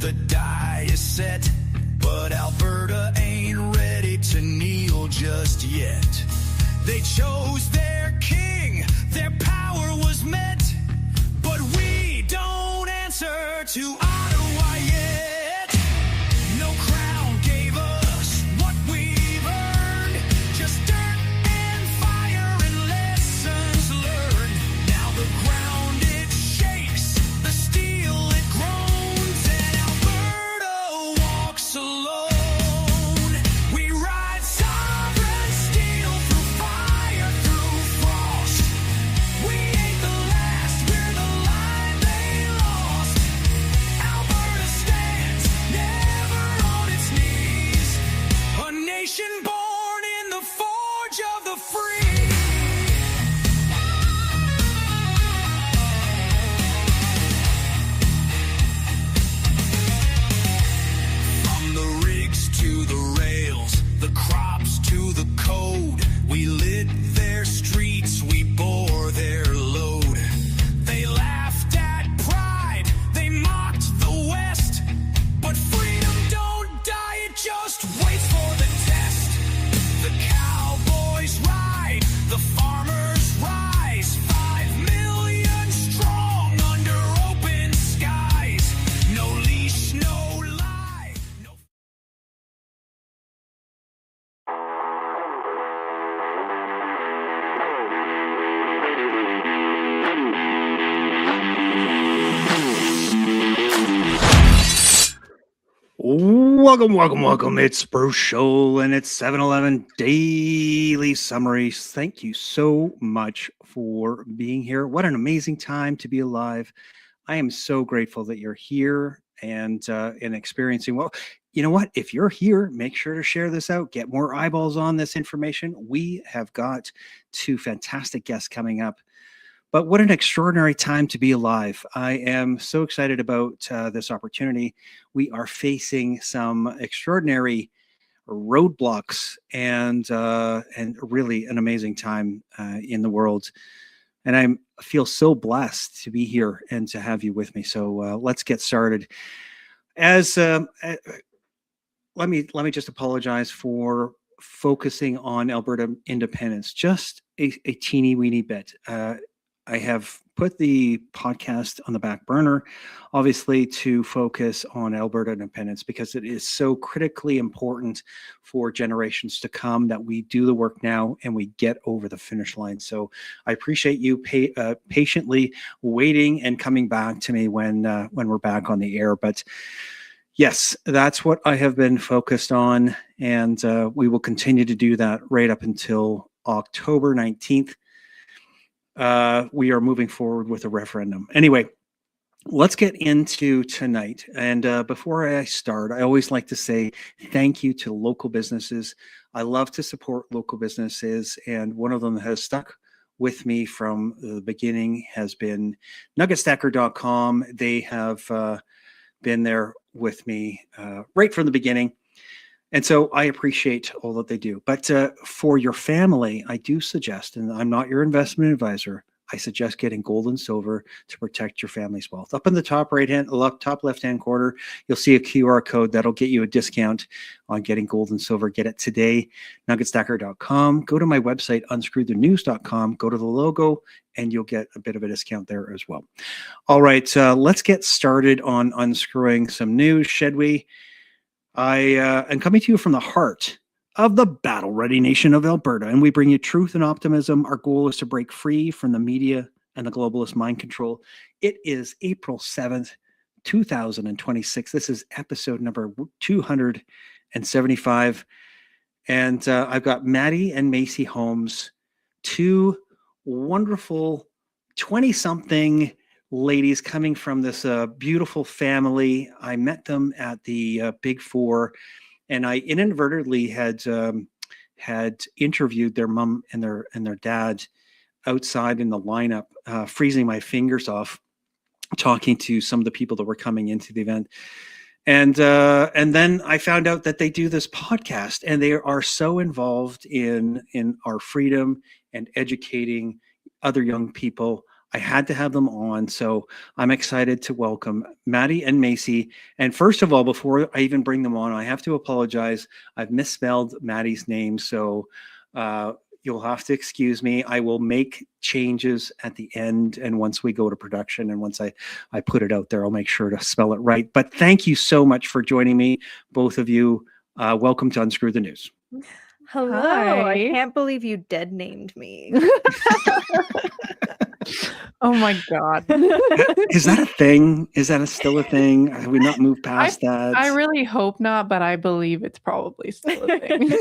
The die is set, but Alberta ain't ready to kneel just yet. They chose their king, their power was met, but we don't answer to Ottawa yet. No crown gave us what we've earned, just dirt and fire and lessons learned. Now the ground it shakes, the steel it groans, and Alberta walks alone. We ride sovereign steel through fire, through frost. We ain't the last, we're the line they lost. Alberta stands, never on its knees. A nation born in the forge of the free. From the rigs to the rails, the crops to the code, we lit their streets, we bore their load. They laughed at pride, they mocked the West, but freedom don't die, it just waits for the test. The cowboys ride, the farmers rise, 5 million strong under open skies. No leash, no lie, no. Welcome. It's Bruce Shoal and it's 7-Eleven Daily Summaries. Thank you so much for being here. What an amazing time to be alive. I am so grateful that you're here and experiencing. Well, you know what? If you're here, make sure to share this out. Get more eyeballs on this information. We have got 2 fantastic guests coming up. But what an extraordinary time to be alive. I am so excited about this opportunity. We are facing some extraordinary roadblocks and really an amazing time in the world. And I feel so blessed to be here and to have you with me. So let's get started. Let me just apologize for focusing on Alberta independence just a teeny weeny bit. I have put the podcast on the back burner, obviously, to focus on Alberta independence because it is so critically important for generations to come that we do the work now and we get over the finish line. So I appreciate you patiently waiting and coming back to me when we're back on the air. But yes, that's what I have been focused on, and we will continue to do that right up until October 19th. We are moving forward with a referendum. Anyway, let's get into tonight. And before I start, I always like to say thank you to local businesses. I love to support local businesses, and one of them has stuck with me from the beginning has been nuggetstacker.com. They have been there with me right from the beginning. And so I appreciate all that they do. But for your family, I do suggest, and I'm not your investment advisor, I suggest getting gold and silver to protect your family's wealth. Up in the top top left-hand corner, you'll see a QR code that'll get you a discount on getting gold and silver. Get it today, nuggetstacker.com. Go to my website, unscrewthenews.com. Go to the logo, and you'll get a bit of a discount there as well. All right, let's get started on unscrewing some news, should we? I am coming to you from the heart of the battle-ready nation of Alberta, and we bring you truth and optimism. Our goal is to break free from the media and the globalist mind control. It is April 7th, 2026. This is episode number 275, and I've got Maddy and MayCee Holmes, 2 wonderful 20-something ladies coming from this beautiful family. I met them at the Big Four, and I inadvertently had interviewed their mom and their dad outside in the lineup, freezing my fingers off, talking to some of the people that were coming into the event. And then I found out that they do this podcast, and they are so involved in our freedom and educating other young people. I had to have them on. So I'm excited to welcome Maddy and MayCee. And first of all, before I even bring them on, I have to apologize. I've misspelled Maddy's name. So you'll have to excuse me. I will make changes at the end. And once we go to production and once I put it out there, I'll make sure to spell it right. But thank you so much for joining me, both of you. Welcome to Unscrew the News. Hello. Hi. I can't believe you dead named me. Oh my God. Is that a thing? Is that still a thing? Have we not moved past that? I really hope not, but I believe it's probably still a thing.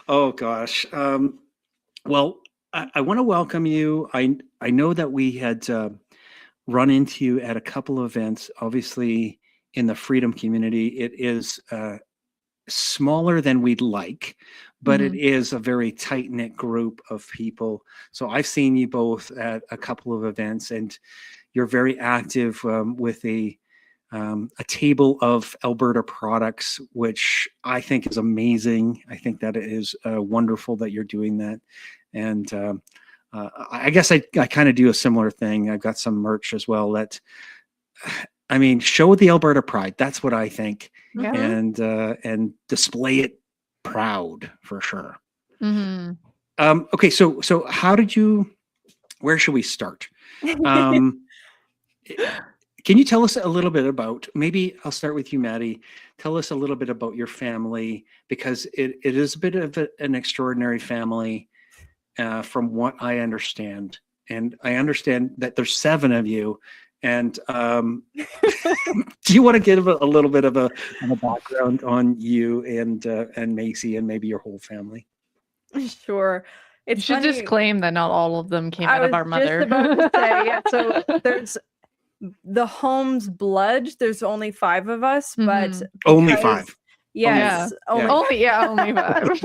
Oh gosh. Well, I want to welcome you. I know that we had run into you at a couple of events. Obviously, in the freedom community, it is smaller than we'd like, but it is a very tight-knit group of people. So I've seen you both at a couple of events, and you're very active with a table of Alberta products, which I think is amazing. I think that it is wonderful that you're doing that. And I guess I kind of do a similar thing. I've got some merch as well that, I mean, show the Alberta pride. That's what I think. Yeah. And display it proud for sure. Mm-hmm. Okay. So where should we start? Can you tell us a little bit about, maybe I'll start with you, Maddy. Tell us a little bit about your family, because it is a bit of an extraordinary family from what I understand. And I understand that there's 7 of you. And do you want to give a little bit of a background on you and MayCee and maybe your whole family? Sure. You should disclaim that not all of them came out of our mother. Just about to say, yeah. So there's the Holmes blood. There's only 5 of us, but Only 5. Yes, only 5.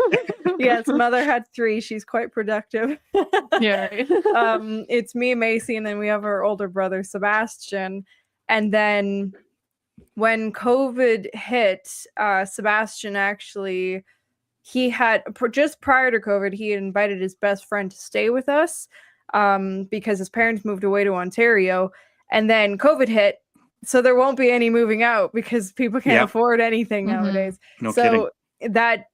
Yes, mother had 3. She's quite productive. Yeah. Right. It's me, MayCee, and then we have our older brother Sebastian. And then when COVID hit, Sebastian actually, he had just prior to COVID, he had invited his best friend to stay with us because his parents moved away to Ontario, and then COVID hit. So there won't be any moving out because people can't afford anything nowadays. No kidding. That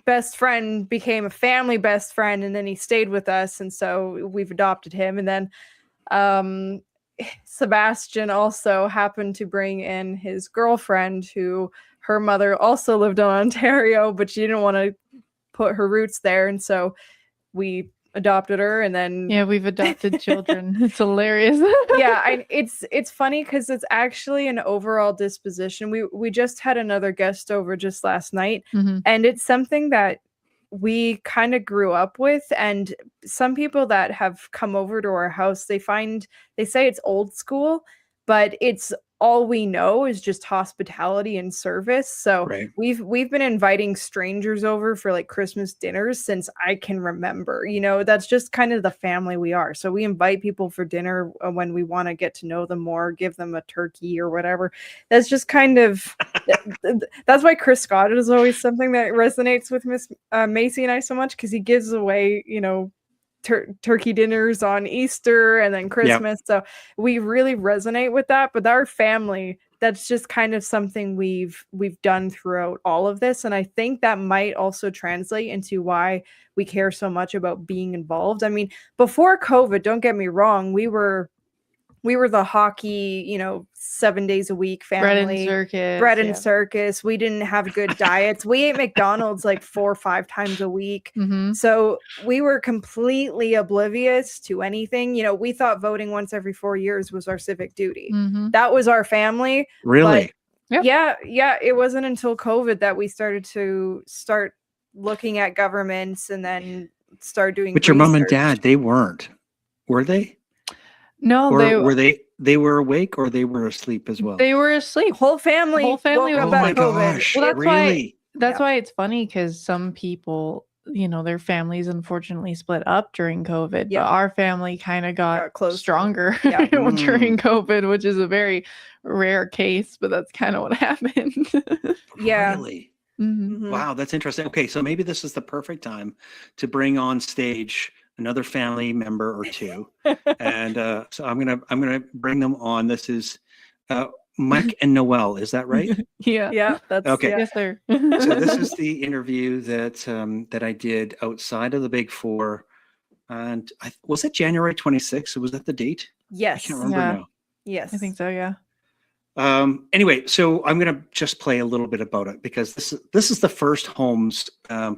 best friend became a family best friend, and then he stayed with us, and so we've adopted him. And then Sebastian also happened to bring in his girlfriend, who her mother also lived in Ontario, but she didn't want to put her roots there, and so we adopted her. And then we've adopted children. It's hilarious. It's funny because it's actually an overall disposition. We just had another guest over just last night, and it's something that we kind of grew up with. And some people that have come over to our house, they say it's old school, but it's all we know is just hospitality and service. So we've been inviting strangers over for like Christmas dinners since I can remember. You know, that's just kind of the family we are. So we invite people for dinner when we want to get to know them more, give them a turkey or whatever. That's just kind of that's why Chris Scott is always something that resonates with Miss MayCee and I so much, because he gives away, you know, turkey dinners on Easter and then Christmas. So we really resonate with that. But our family, that's just kind of something we've done throughout all of this. And I think that might also translate into why we care so much about being involved. I mean, before COVID, don't get me wrong, we were the hockey, you know, 7 days a week family. Bread and circus. We didn't have good diets. We ate McDonald's like 4 or 5 times a week. So we were completely oblivious to anything. You know, we thought voting once every 4 years was our civic duty. That was our family. Really? But yeah. It wasn't until COVID that we started looking at governments and then start doing But your mom and dad, they weren't. Were they? No, or they were awake, or they were asleep as well? They were asleep. Whole family was oh my gosh. Well, that's really? why it's funny, because some people, you know, their families unfortunately split up during COVID. But our family kind of got stronger during COVID, which is a very rare case, but that's kind of what happened. Really? Wow, that's interesting. Okay, so maybe this is the perfect time to bring on stage another family member or two, and so I'm gonna bring them on. This is Mike and Noelle. Is that right? Yeah. That's okay. Yeah. Yes, sir. So this is the interview that that I did outside of the Big Four, and was it January 26th? Was that the date? Yes. I can't remember now. Yes. I think so. Yeah. Anyway, so I'm gonna just play a little bit about it because this is the first Holmes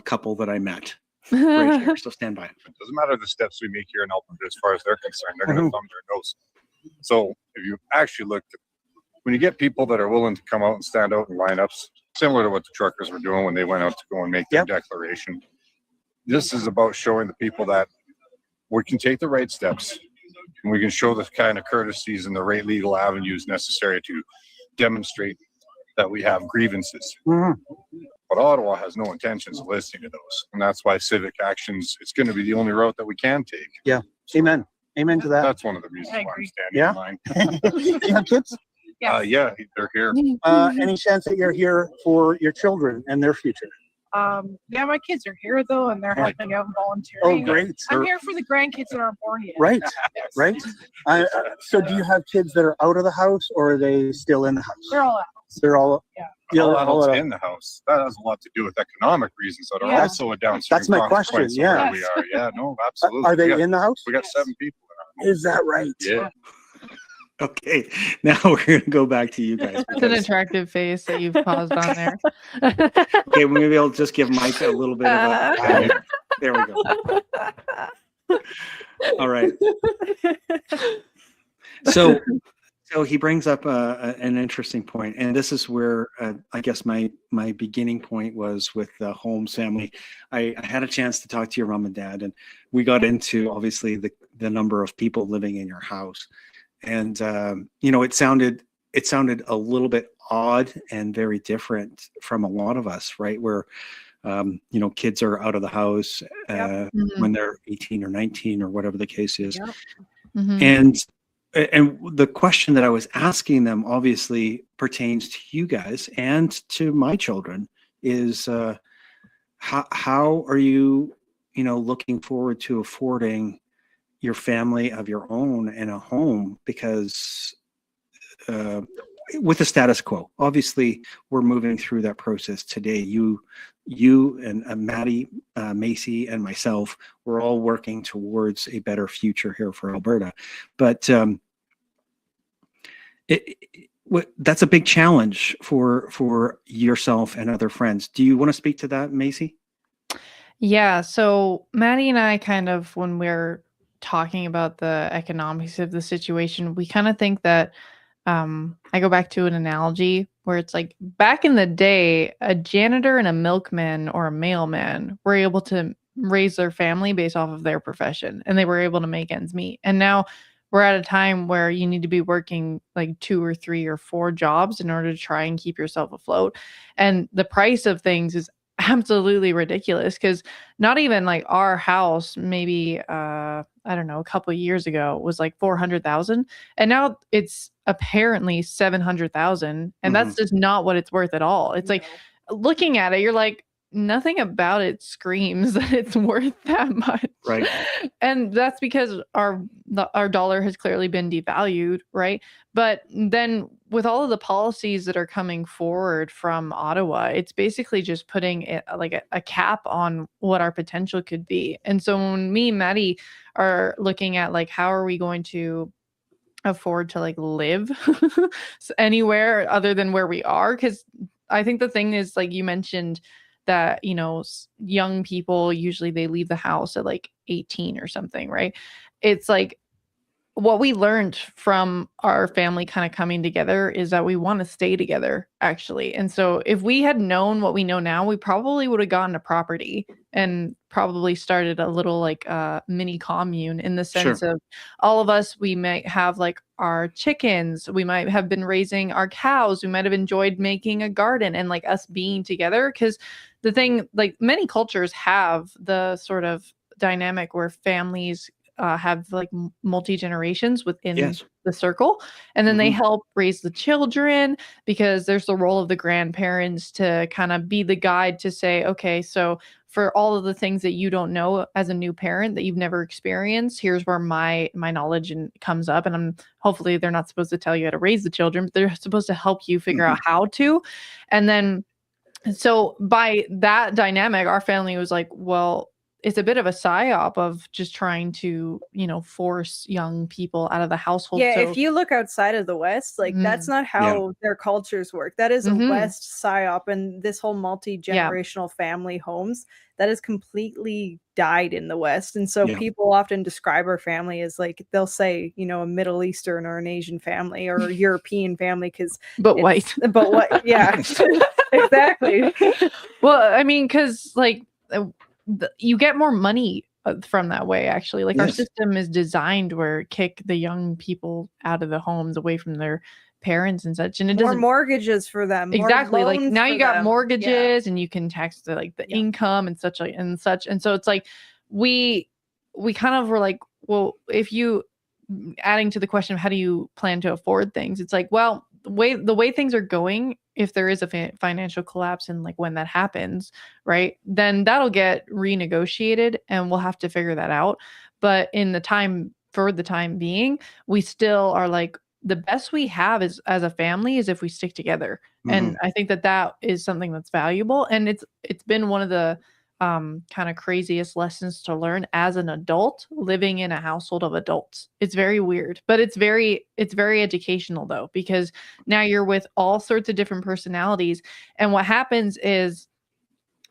couple that I met right here. So stand by. It doesn't matter the steps we make here in Alberta as far as they're concerned. They're going to thumb their nose. So if you actually look, when you get people that are willing to come out and stand out in lineups, similar to what the truckers were doing when they went out to go and make their declaration, this is about showing the people that we can take the right steps and we can show the kind of courtesies and the right legal avenues necessary to demonstrate that we have grievances. But Ottawa has no intentions of listening to those. And that's why civic actions, it's going to be the only route that we can take. Yeah. Amen. Amen to that. That's one of the reasons why I'm standing in line. You have kids? Yeah, they're here. Any chance that you're here for your children and their future? Yeah, my kids are here though, and they're helping out and Oh, volunteering. great. I'm here for the grandkids that aren't born yet. Right, Yes. right. So do you have kids that are out of the house or are they still in the house? They're all out. They're all, All adults in the house. That has a lot to do with economic reasons that are also a downstream That's my question, consequence of where we are. Yeah, no, absolutely. Are they in the house? We got 7 people in our home. Is that right? Yeah. Okay, now we're going to go back to you guys. That's an attractive face that you've paused on there. Okay, maybe I'll just give Mike a little bit of a... There we go. All right. So he brings up an interesting point, and this is where I guess my beginning point was with the Holmes family. I had a chance to talk to your mom and dad, and we got into obviously the number of people living in your house. And it sounded a little bit odd and very different from a lot of us, right? Where kids are out of the house when they're 18 or 19 or whatever the case is. And the question that I was asking them obviously pertains to you guys and to my children is how are you looking forward to affording your family of your own and a home, because with the status quo, obviously we're moving through that process today. You and Maddy, MayCee, and myself, we're all working towards a better future here for Alberta. But that's a big challenge for yourself and other friends. Do you want to speak to that, MayCee? Yeah. So Maddy and I kind of, when we're talking about the economics of the situation, we kind of think that I go back to an analogy where it's like back in the day, a janitor and a milkman or a mailman were able to raise their family based off of their profession, and they were able to make ends meet. And now we're at a time where you need to be working like 2 or 3 or 4 jobs in order to try and keep yourself afloat. And the price of things is absolutely ridiculous, because not even like our house, maybe I don't know, a couple of years ago was like 400,000, and now it's apparently 700,000, and that's just not what it's worth at all. It's like looking at it, you're like, nothing about it screams that it's worth that much. Right. And that's because our dollar has clearly been devalued, right? But then with all of the policies that are coming forward from Ottawa, it's basically just putting a cap on what our potential could be. And so when me and Maddy are looking at like, how are we going to afford to like live anywhere other than where we are? Because I think the thing is, like you mentioned, that young people usually they leave the house at like 18 or something, right? It's like what we learned from our family kind of coming together is that we want to stay together, actually. And so if we had known what we know now, we probably would have gotten a property and probably started a little like mini commune, in the sense of all of us, we might have like our chickens, we might have been raising our cows, we might have enjoyed making a garden and like us being together. Because the thing, like many cultures have the sort of dynamic where families have like multi-generations within Yes. the circle. And then they help raise the children, because there's the role of the grandparents to kind of be the guide to say, okay, so for all of the things that you don't know as a new parent that you've never experienced, here's where my knowledge comes up. And hopefully they're not supposed to tell you how to raise the children, but they're supposed to help you figure out how to. And then, so by that dynamic, our family was like, well, it's a bit of a psyop of just trying to, force young people out of the household. Yeah, if you look outside of the West, like that's not how their cultures work. That is a West psyop, and this whole multi-generational family homes, that has completely died in the West. And so people often describe our family as like, they'll say, a Middle Eastern or an Asian family or a European family, but white. But what? Yeah, exactly. Well, I mean, because like you get more money from that way, actually. Like our system is designed where kick the young people out of the homes away from their parents and such, and it doesn't mortgages for them. Exactly. Like now you got mortgages and you can tax the income and such. And so it's like we kind of were like, well, if you, adding to the question of how do you plan to afford things, it's like, well, the way things are going, if there is a financial collapse and like when that happens, right, then that'll get renegotiated and we'll have to figure that out. But for the time being, we still are like, the best we have is as a family is if we stick together. And I think that is something that's valuable. And it's been one of the kind of craziest lessons to learn as an adult living in a household of adults. It's very weird, but it's very educational though, because now you're with all sorts of different personalities. And what happens is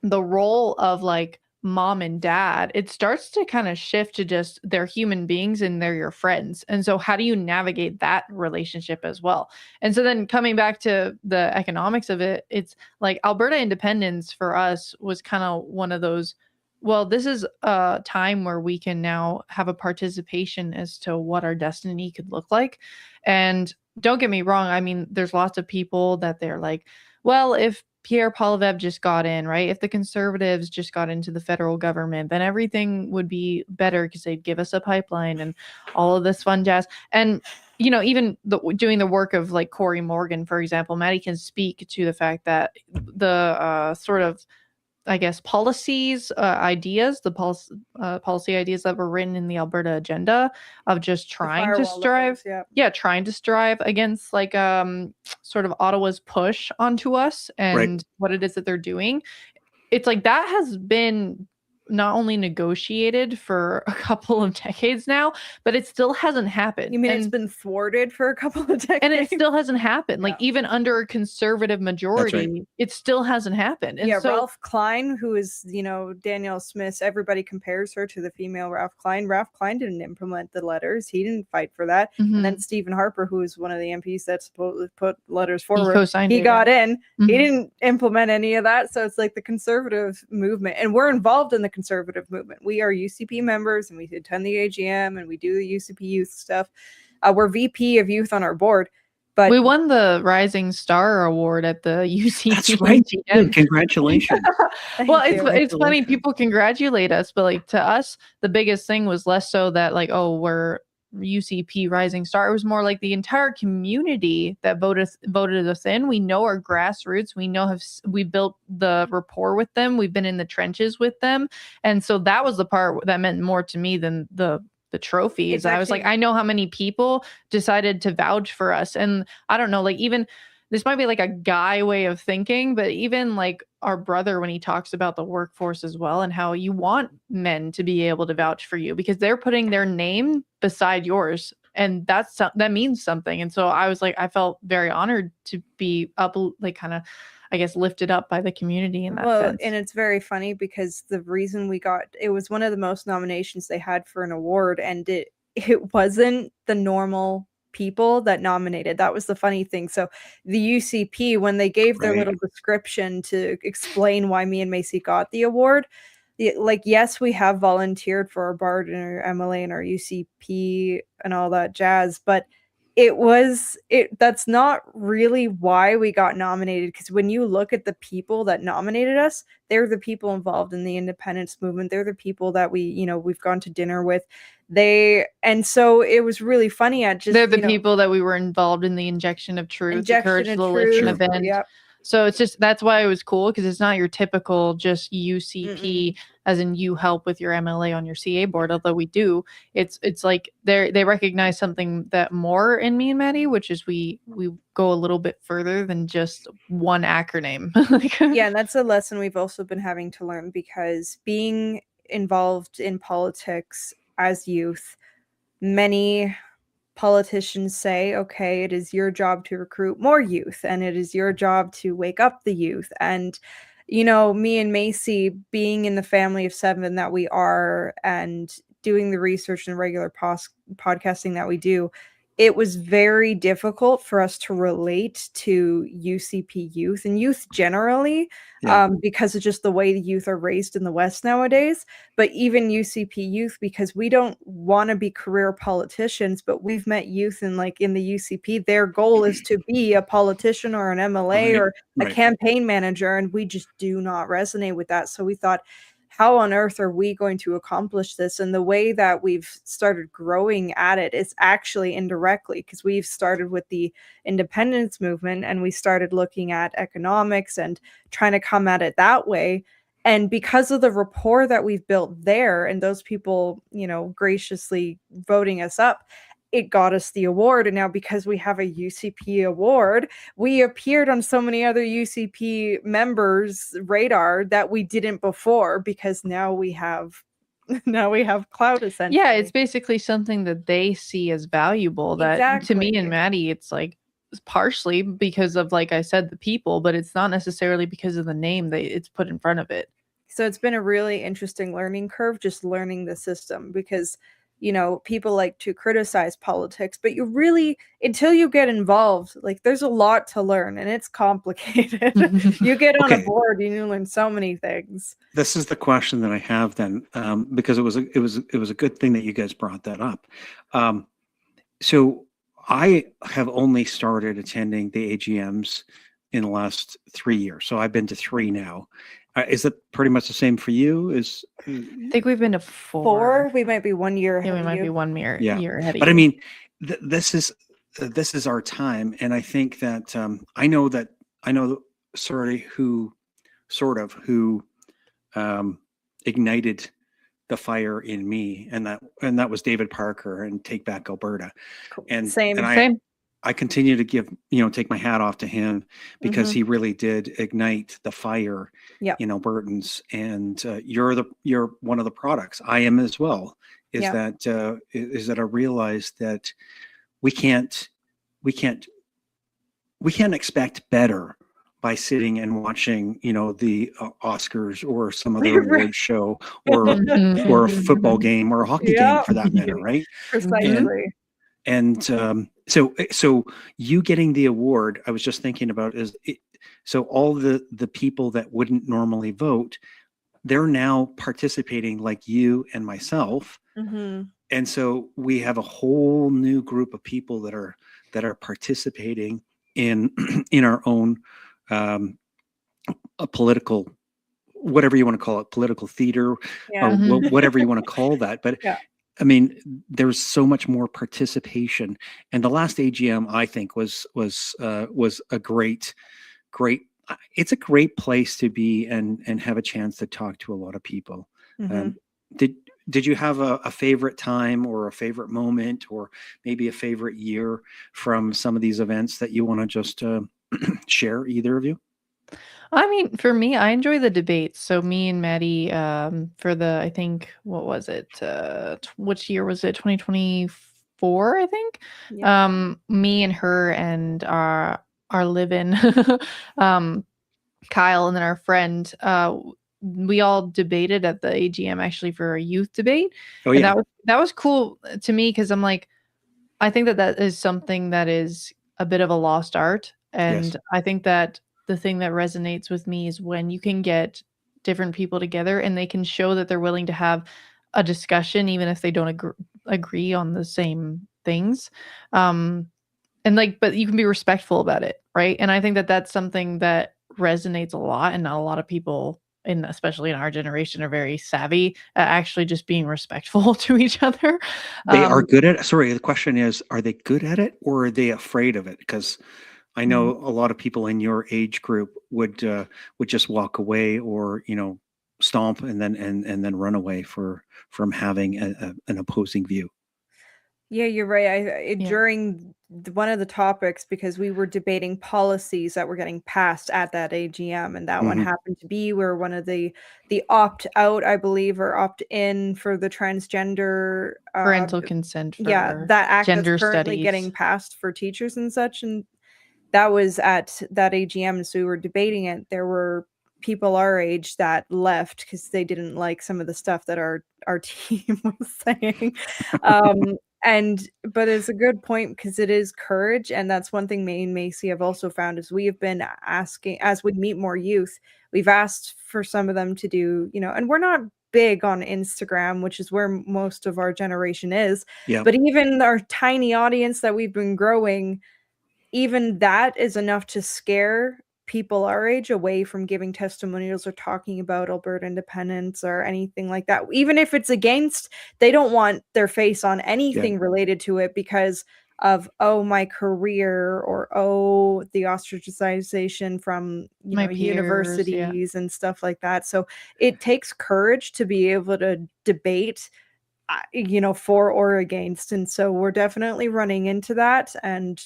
the role of like mom and dad, it starts to kind of shift to just they're human beings and they're your friends. And so how do you navigate that relationship as well? And so then coming back to the economics of it, it's like Alberta independence for us was kind of one of those, well, this is a time where we can now have a participation as to what our destiny could look like. And don't get me wrong, I mean, there's lots of people that they're like, well, if Pierre Poilievre just got in, right? If the Conservatives just got into the federal government, then everything would be better because they'd give us a pipeline and all of this fun jazz. And, even doing the work of like Corey Morgan, for example, Maddy can speak to the fact that the sort of, I guess, policies, ideas, the policy ideas that were written in the Alberta agenda of just trying to strive, trying to strive against like sort of Ottawa's push onto us and what it is that they're doing. It's like that has been not only negotiated for a couple of decades now, but it still hasn't happened. You mean it's been thwarted for a couple of decades? And it still hasn't happened. Like even under a conservative majority, it still hasn't happened. And so, Ralph Klein, who is, Danielle Smith's, everybody compares her to the female Ralph Klein. Ralph Klein didn't implement the letters. He didn't fight for that. And then Stephen Harper, who is one of the MPs that supposedly put letters forward, he got in. He didn't implement any of that. So it's like the conservative movement. And we're involved in the conservative movement. We are UCP members and we attend the AGM and we do the UCP youth stuff. We're VP of youth on our board, but we won the Rising Star Award at the UCP. That's right. AGM. Congratulations. Well, it's funny, people congratulate us, but like to us, the biggest thing was less so that like, oh, we're UCP Rising Star. It was more like the entire community that voted us in. We know our grassroots. We built the rapport with them. We've been in the trenches with them. And so that was the part that meant more to me than the trophies. Exactly. I was like, I know how many people decided to vouch for us. And I don't know, like even this might be like a guy way of thinking, but even like our brother, when he talks about the workforce as well and how you want men to be able to vouch for you because they're putting their name beside yours. And that means something. And so I was like, I felt very honored to be up, like kind of, I guess, lifted up by the community in that sense. And it's very funny because the reason it was one of the most nominations they had for an award, and it wasn't the normal people that nominated. That was the funny thing. So the UCP, when they gave their little description to explain why me and MayCee got the award, yes, we have volunteered for our BARD and our MLA and our UCP and all that jazz, but that's not really why we got nominated, because when you look at the people that nominated us, they're the people involved in the independence movement. They're the people that we've gone to dinner with. And so it was really funny at just they're the people that we were involved in the injection of truth, the courage to truth event. Yep. So it's just, that's why it was cool, because it's not your typical just UCP, as in you help with your MLA on your CA board, although we do. It's like they recognize something that more in me and Maddy, which is we go a little bit further than just one acronym. Yeah, and that's a lesson we've also been having to learn, because being involved in politics as youth, many politicians say, okay, it is your job to recruit more youth, and it is your job to wake up the youth. And me and MayCee, being in the family of 7 that we are, and doing the research and regular podcasting that we do, it was very difficult for us to relate to UCP youth and youth generally, because of just the way the youth are raised in the West nowadays. But even UCP youth, because we don't want to be career politicians, but we've met youth in the UCP, their goal is to be a politician or an MLA or a campaign manager, and we just do not resonate with that. So we thought, how on earth are we going to accomplish this? And the way that we've started growing at it is actually indirectly, because we've started with the independence movement, and we started looking at economics and trying to come at it that way. And because of the rapport that we've built there, and those people, graciously voting us up, it got us the award. And now, because we have a UCP award, we appeared on so many other UCP members' radar that we didn't before, because now we have clout, essentially. Yeah, it's basically something that they see as valuable. That to me and Maddy, it's like partially because of, like I said, the people, but it's not necessarily because of the name that it's put in front of it. So it's been a really interesting learning curve, just learning the system, because people like to criticize politics, but you really, until you get involved, there's a lot to learn, and it's complicated. You get on a board, you learn so many things. This is the question that I have then, because it was a good thing that you guys brought that up. So I have only started attending the AGMs in the last 3 years. So I've been to 3 now. Is it pretty much the same for you? I think we've been to 4. We might be 1 year ahead. Yeah, we might be 1 year ahead. But I mean, this is our time, and I think that I know who ignited the fire in me, and that was David Parker and Take Back Alberta. Cool. And Same. I continue to take my hat off to him, because he really did ignite the fire in Albertans. And you're one of the products. I am as well. Is that I realized that we can't expect better by sitting and watching, the Oscars or some other award show or a football game or a hockey game, for that matter, right? Precisely. And so you getting the award, I was just thinking about so all the people that wouldn't normally vote, they're now participating, like you and myself. And so we have a whole new group of people that are participating in our own a political, whatever you want to call it, political theater, or whatever you want to call that. But I mean, there's so much more participation, and the last AGM, I think, was a great. It's a great place to be and have a chance to talk to a lot of people. Did you have a favorite time or a favorite moment or maybe a favorite year from some of these events that you want to just share, either of you? I mean, for me, I enjoy the debates. So me and Maddy, for I think, what was it? Which year was it? 2024, I think. Yeah. Me and her and our live-in, Kyle, and then our friend, we all debated at the AGM, actually, for a youth debate. Oh, yeah. And that was cool to me, because I'm like, I think that is something that is a bit of a lost art. And I think that the thing that resonates with me is when you can get different people together and they can show that they're willing to have a discussion, even if they don't agree on the same things. And like, but you can be respectful about it, right? And I think that that's something that resonates a lot, and not a lot of people, especially in our generation, are very savvy at actually just being respectful to each other. They are good at it. Sorry, the question is, are they good at it, or are they afraid of it? Because I know a lot of people in your age group would just walk away, or stomp and then run away from having an opposing view. Yeah, you're right. During one of the topics, because we were debating policies that were getting passed at that AGM, and that one happened to be where one of the opt out, I believe, or opt in for the transgender parental consent. For that act gender that's currently studies getting passed for teachers and such, and that was at that AGM. And so we were debating it. There were people our age that left because they didn't like some of the stuff that our team was saying. But it's a good point, because it is courage. And that's one thing me and MayCee have also found, is we have been asking, as we meet more youth, we've asked for some of them to do, and we're not big on Instagram, which is where most of our generation is. But even our tiny audience that we've been growing, even that is enough to scare people our age away from giving testimonials or talking about Alberta independence or anything like that. Even if it's against, they don't want their face on anything related to it because of, my career, or the ostracization from my peers, universities and stuff like that. So it takes courage to be able to debate for or against. And so we're definitely running into that and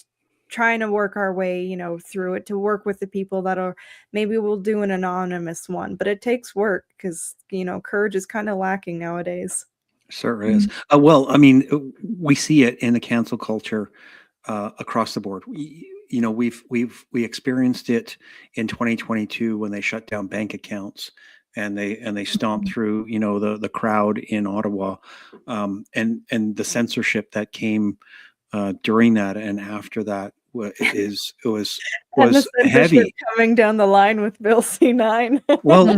trying to work our way, through it, to work with the people that are, maybe we'll do an anonymous one, but it takes work, because, courage is kind of lacking nowadays. Sure is. Well, I mean, we see it in the cancel culture across the board. We experienced it in 2022 when they shut down bank accounts, and they stomped through, the crowd in Ottawa, and the censorship that came during that and after that was heavy, coming down the line with Bill C9. Well,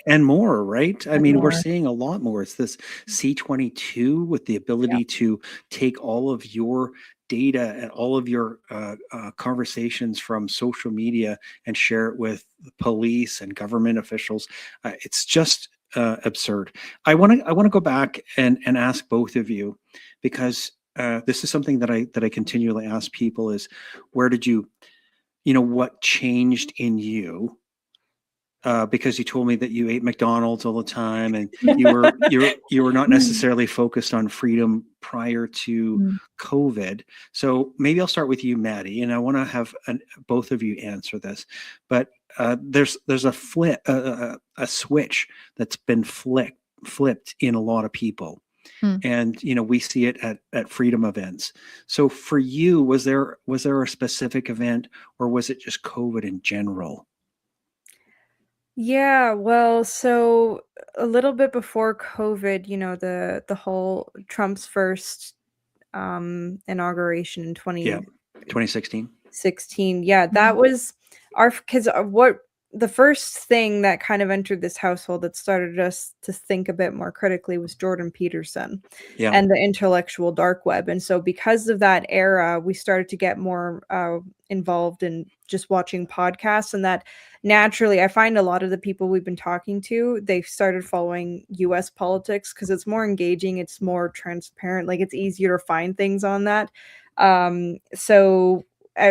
and more, right? I mean, we're seeing a lot more. It's this C22 with the ability to take all of your data and all of your conversations from social media and share it with the police and government officials. It's just absurd. I want to go back and ask both of you, because this is something that I continually ask people, is where did what changed in you? Because you told me that you ate McDonald's all the time, and you were not necessarily focused on freedom prior to COVID. So maybe I'll start with you, Maddy, and I want to have both of you answer this. But there's a switch that's been flipped in a lot of people. And we see it at freedom events. So for you, was there a specific event, or was it just COVID in general? Yeah, well, so a little bit before COVID, the whole Trump's first inauguration in 2016. That was because what the first thing that kind of entered this household that started us to think a bit more critically was Jordan Peterson and the intellectual dark web. And so because of that era, we started to get more involved in just watching podcasts, and that naturally, I find a lot of the people we've been talking to, they've started following US politics because it's more engaging, it's more transparent, like it's easier to find things on that. So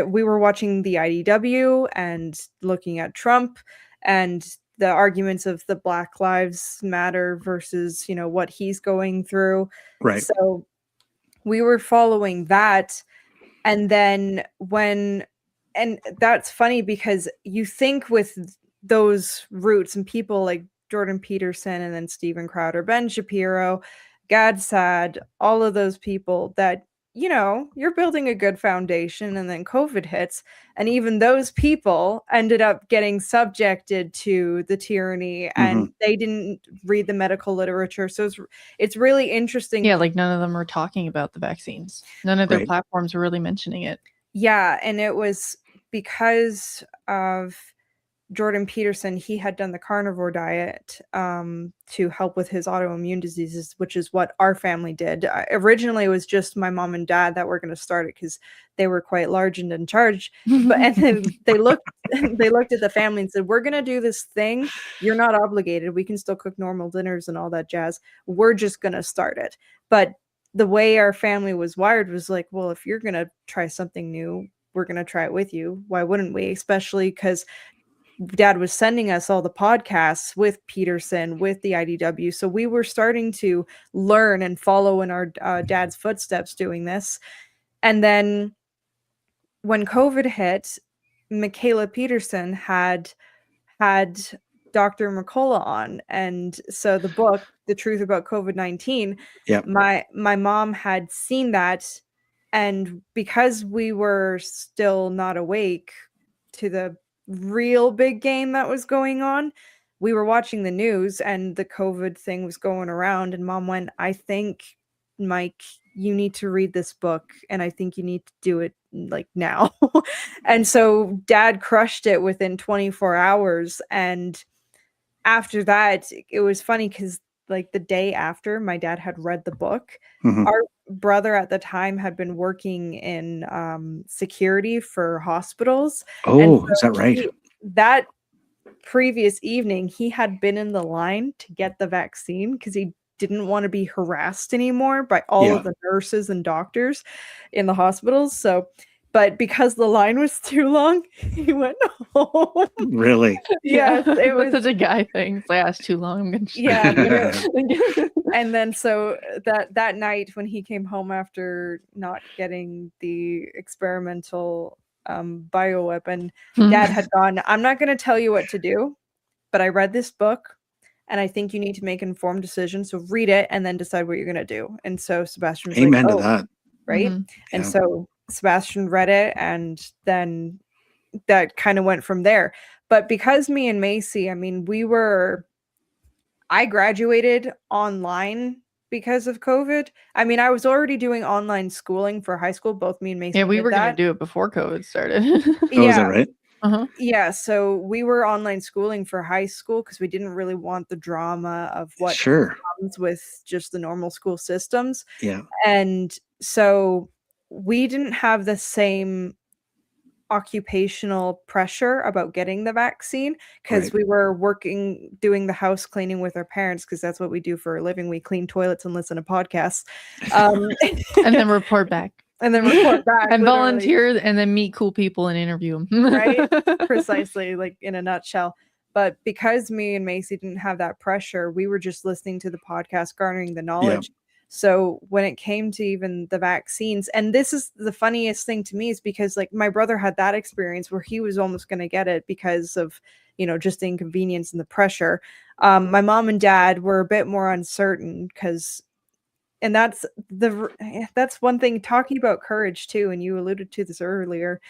we were watching the IDW and looking at Trump and the arguments of the Black Lives Matter versus, what he's going through. Right. So we were following that. And then and that's funny, because you think with those roots and people like Jordan Peterson and then Steven Crowder, Ben Shapiro, Gad Saad, all of those people, that you're building a good foundation, and then COVID hits, and even those people ended up getting subjected to the tyranny, and they didn't read the medical literature. So it's really interesting. Yeah, like none of them were talking about the vaccines. None of their platforms were really mentioning it. Yeah, and it was because of Jordan Peterson, he had done the carnivore diet to help with his autoimmune diseases, which is what our family did. Originally, it was just my mom and dad that were going to start it because they were quite large and in charge. But and then they looked at the family and said, "We're going to do this thing. You're not obligated. We can still cook normal dinners and all that jazz. We're just going to start it." But the way our family was wired was like, well, if you're going to try something new, we're going to try it with you. Why wouldn't we? Especially because Dad was sending us all the podcasts with Peterson, with the IDW. So we were starting to learn and follow in our dad's footsteps doing this. And then when COVID hit, Michaela Peterson had Dr. Mercola on. And so the book, The Truth About COVID-19, my mom had seen that. And because we were still not awake to the real big game that was going on, we were watching the news and the COVID thing was going around, and Mom went, "I think, Mike, you need to read this book, and I think you need to do it like now." And so Dad crushed it within 24 hours. And after that, it was funny because like the day after my dad had read the book, our brother at the time had been working in security for hospitals. Oh, is that right? That previous evening, he had been in the line to get the vaccine because he didn't want to be harassed anymore by all of the nurses and doctors in the hospitals. So, but because the line was too long, he went home. Really? Yes, it was such a guy thing. It's like, it's too long. I'm gonna And then so that night when he came home after not getting the experimental bioweapon, Dad had gone, "I'm not going to tell you what to do, but I read this book and I think you need to make informed decisions. So read it and then decide what you're going to do." And so Sebastian was Amen like, to that. Right. And so Sebastian read it, and then that kind of went from there. But because me and MayCee, I mean, I graduated online because of COVID. I mean, I was already doing online schooling for high school. Both me and MayCee. Yeah, we were going to do it before COVID started. Oh, is that right? Yeah, so we were online schooling for high school because we didn't really want the drama of what comes with just the normal school systems. Yeah. And so we didn't have the same occupational pressure about getting the vaccine because we were doing the house cleaning with our parents because that's what we do for a living. We clean toilets and listen to podcasts. And then report back. And then report back. And volunteer and then meet cool people and interview them. Right? Precisely, like in a nutshell. But because me and MayCee didn't have that pressure, we were just listening to the podcast, garnering the knowledge. So when it came to even the vaccines, and this is the funniest thing to me, is because like my brother had that experience where he was almost going to get it because of, just the inconvenience and the pressure. My mom and dad were a bit more uncertain and that's one thing, talking about courage too. And you alluded to this earlier.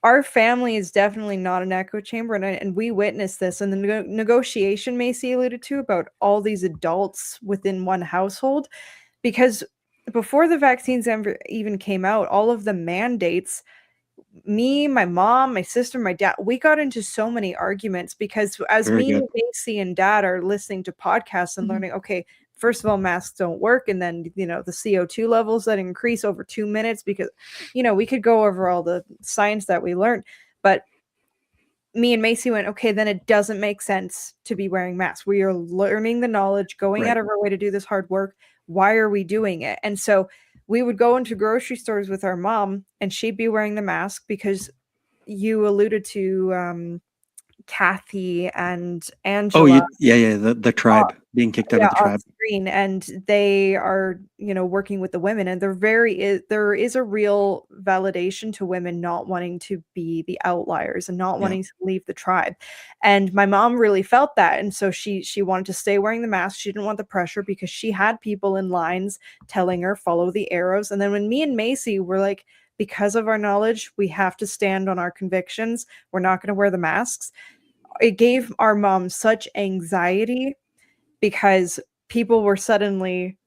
Our family is definitely not an echo chamber, and we witnessed this. And the negotiation MayCee alluded to about all these adults within one household, because before the vaccines ever even came out, all of the mandates, me, my mom, my sister, my dad, we got into so many arguments because as me and MayCee and dad are listening to podcasts and learning, okay, first of all, masks don't work. And then, the CO2 levels that increase over 2 minutes because, we could go over all the science that we learned. But me and MayCee went, okay, then it doesn't make sense to be wearing masks. We are learning the knowledge, going out of our way to do this hard work. Why are we doing it? And so we would go into grocery stores with our mom and she'd be wearing the mask because you alluded to Kathy and Angela. Oh, the tribe being kicked out of the tribe. Screen, and they are, working with the women, and there is a real validation to women not wanting to be the outliers and not wanting to leave the tribe. And my mom really felt that, and so she wanted to stay wearing the mask. She didn't want the pressure because she had people in lines telling her follow the arrows. And then when me and MayCee were like, because of our knowledge, we have to stand on our convictions. We're not going to wear the masks. It gave our mom such anxiety because people were suddenly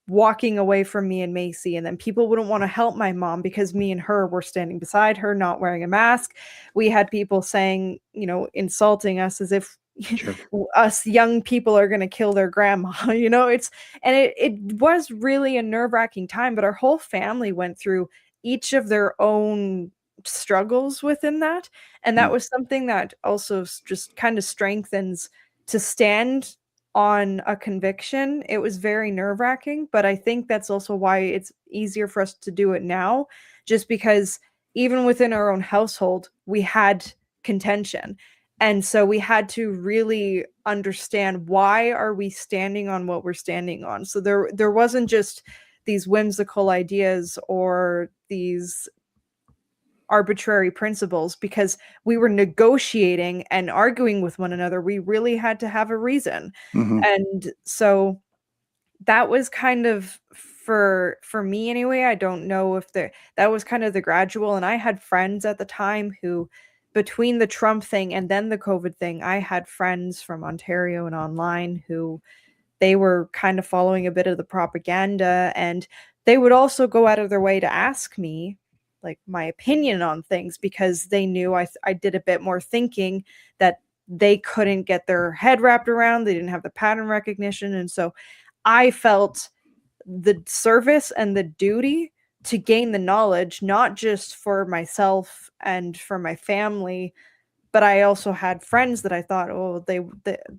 walking away from me and MayCee, and then people wouldn't want to help my mom because me and her were standing beside her not wearing a mask. We had people saying, you know, insulting us as if sure. us young people are going to kill their grandma. You know, it was really a nerve-wracking time, but our whole family went through each of their own struggles within that, and that was something that also just kind of strengthens to stand on a conviction. It was very nerve-wracking, but I think that's also why it's easier for us to do it now, just because even within our own household we had contention, and so we had to really understand why are we standing on what we're standing on. So there wasn't just these whimsical ideas or these arbitrary principles because we were negotiating and arguing with one another. We really had to have a reason. And so that was kind of for me anyway. I don't know if that was kind of the gradual, and I had friends at the time who, between the Trump thing and then the COVID thing, I had friends from Ontario and online who they were kind of following a bit of the propaganda, and they would also go out of their way to ask me like my opinion on things because they knew I did a bit more thinking that they couldn't get their head wrapped around. They didn't have the pattern recognition. And so I felt the service and the duty to gain the knowledge, not just for myself and for my family, but I also had friends that I thought, oh,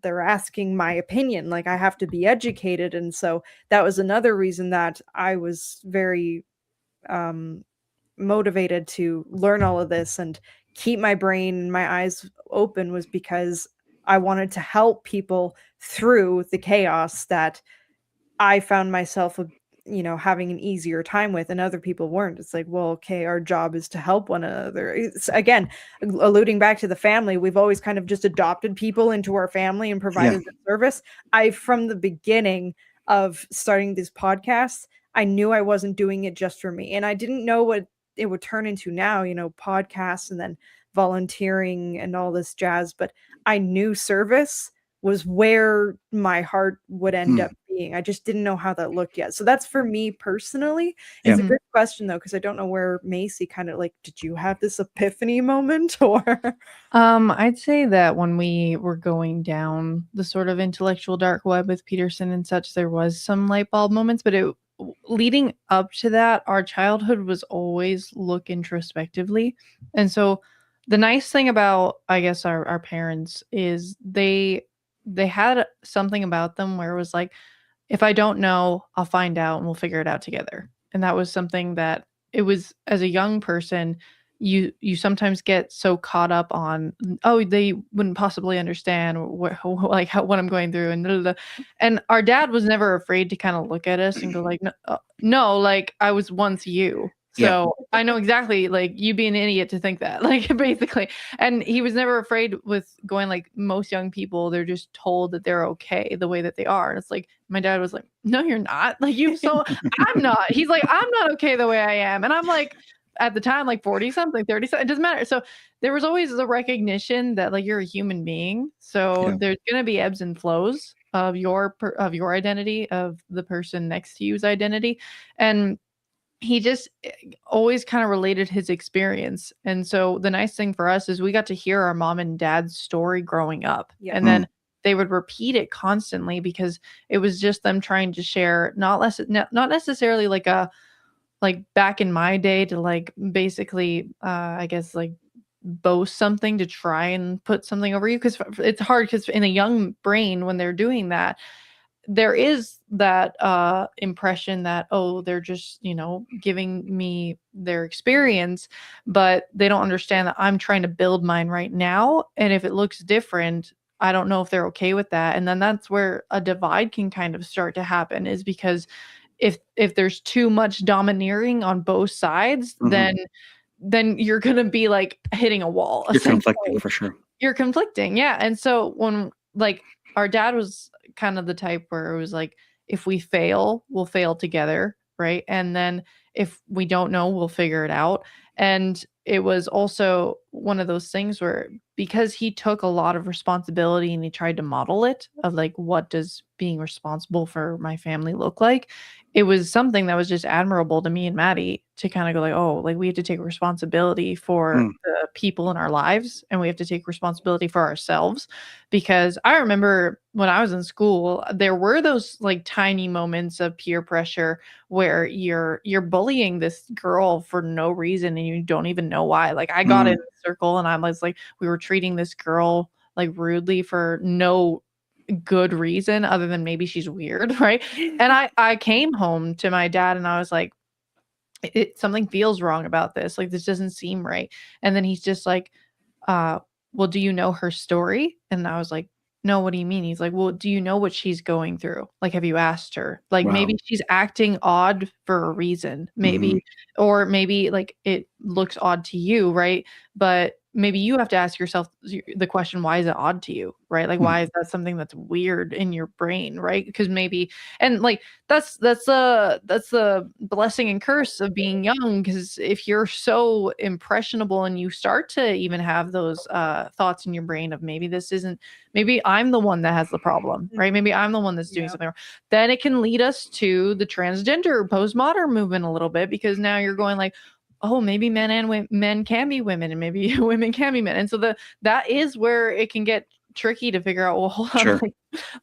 they're asking my opinion. Like I have to be educated. And so that was another reason that I was very, motivated to learn all of this and keep my brain and my eyes open, was because I wanted to help people through the chaos that I found myself, you know, having an easier time with, and other people weren't. It's like, well, okay, our job is to help one another. It's, again, alluding back to the family, we've always kind of just adopted people into our family and provided the service. From the beginning of starting this podcast, I knew I wasn't doing it just for me, and I didn't know what it would turn into now, you know, podcasts and then volunteering and all this jazz. But I knew service was where my heart would end up being. I just didn't know how that looked yet. So that's for me personally. It's a good question though, because I don't know where MayCee kind of like, did you have this epiphany moment or? I'd say that when we were going down the sort of intellectual dark web with Peterson and such, there was some light bulb moments, but leading up to that, our childhood was always look introspectively. And so the nice thing about, I guess, our parents is they had something about them where it was like, if I don't know, I'll find out and we'll figure it out together. And that was something that it was, as a young person, you sometimes get so caught up on, oh, they wouldn't possibly understand what I'm going through, and blah, blah, blah. And our dad was never afraid to kind of look at us and go like, no, like I was once you. So I know exactly, like, you'd be an idiot to think that, like, basically. And he was never afraid with going, like, most young people, they're just told that they're okay the way that they are. And it's like, my dad was like, no, you're not. Like, I'm not. He's like, I'm not okay the way I am. And I'm like, at the time, like 40 something, 30 something, it doesn't matter. So there was always the recognition that like you're a human being. So there's going to be ebbs and flows of your identity, of the person next to you's identity. And he just always kind of related his experience. And so the nice thing for us is we got to hear our mom and dad's story growing up. Yeah. And then they would repeat it constantly because it was just them trying to share, not necessarily like back in my day to like basically, I guess like boast something to try and put something over you. Cause it's hard because in a young brain, when they're doing that, there is that impression that, oh, they're just, giving me their experience, but they don't understand that I'm trying to build mine right now. And if it looks different, I don't know if they're okay with that. And then that's where a divide can kind of start to happen, is because if there's too much domineering on both sides, then you're going to be like hitting a wall. You're conflicting for sure. You're conflicting. Yeah. And so when like our dad was kind of the type where it was like, if we fail, we'll fail together. Right. And then if we don't know, we'll figure it out. And it was also one of those things where, because he took a lot of responsibility and he tried to model it of like, what does being responsible for my family look like? It was something that was just admirable to me and Maddy to kind of go like, oh, like we have to take responsibility for the people in our lives, and we have to take responsibility for ourselves. Because I remember when I was in school, there were those like tiny moments of peer pressure where you're bullying this girl for no reason and you don't even know why. Like I got in a circle and I was like, we were treating this girl like rudely for no good reason other than maybe she's weird, right? And I came home to my dad and I was like, something feels wrong about this. Like this doesn't seem right. And then he's just like, well, do you know her story? And I was like, no, what do you mean? He's like, well, do you know what she's going through? Like, have you asked her? Like, maybe she's acting odd for a reason, maybe, or maybe like it looks odd to you, right? But maybe you have to ask yourself the question, why is it odd to you, right? Like, why is that something that's weird in your brain, right? Because maybe, and like, that's the blessing and curse of being young. Because if you're so impressionable and you start to even have those thoughts in your brain of maybe I'm the one that has the problem, right? Maybe I'm the one that's doing something wrong. Then it can lead us to the transgender postmodern movement a little bit, because now you're going like, oh, maybe men can be women, and maybe women can be men. And so that is where it can get tricky to figure out, well, hold on,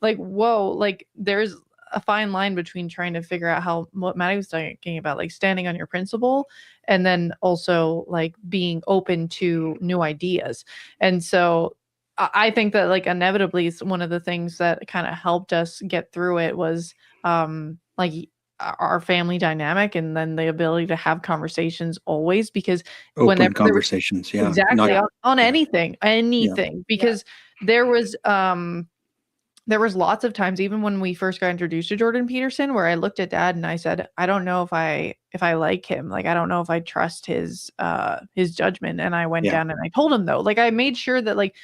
like, whoa, like there's a fine line between trying to figure out what Maddy was talking about, like standing on your principle, and then also like being open to new ideas. And so I think that like inevitably one of the things that kind of helped us get through it was like our family dynamic, and then the ability to have conversations always, because open conversations, exactly, on anything, because there was lots of times, even when we first got introduced to Jordan Peterson, where I looked at Dad and I said, I don't know if I like him. Like, I don't know if I trust his judgment. And I went down and I told him, though, like I made sure that like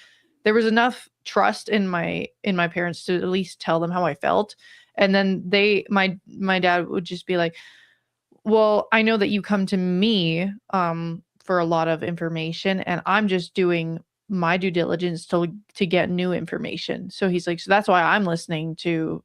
there was enough trust in my parents to at least tell them how I felt. And then my dad would just be like, well, I know that you come to me for a lot of information, and I'm just doing my due diligence to get new information. So he's like, so that's why I'm listening to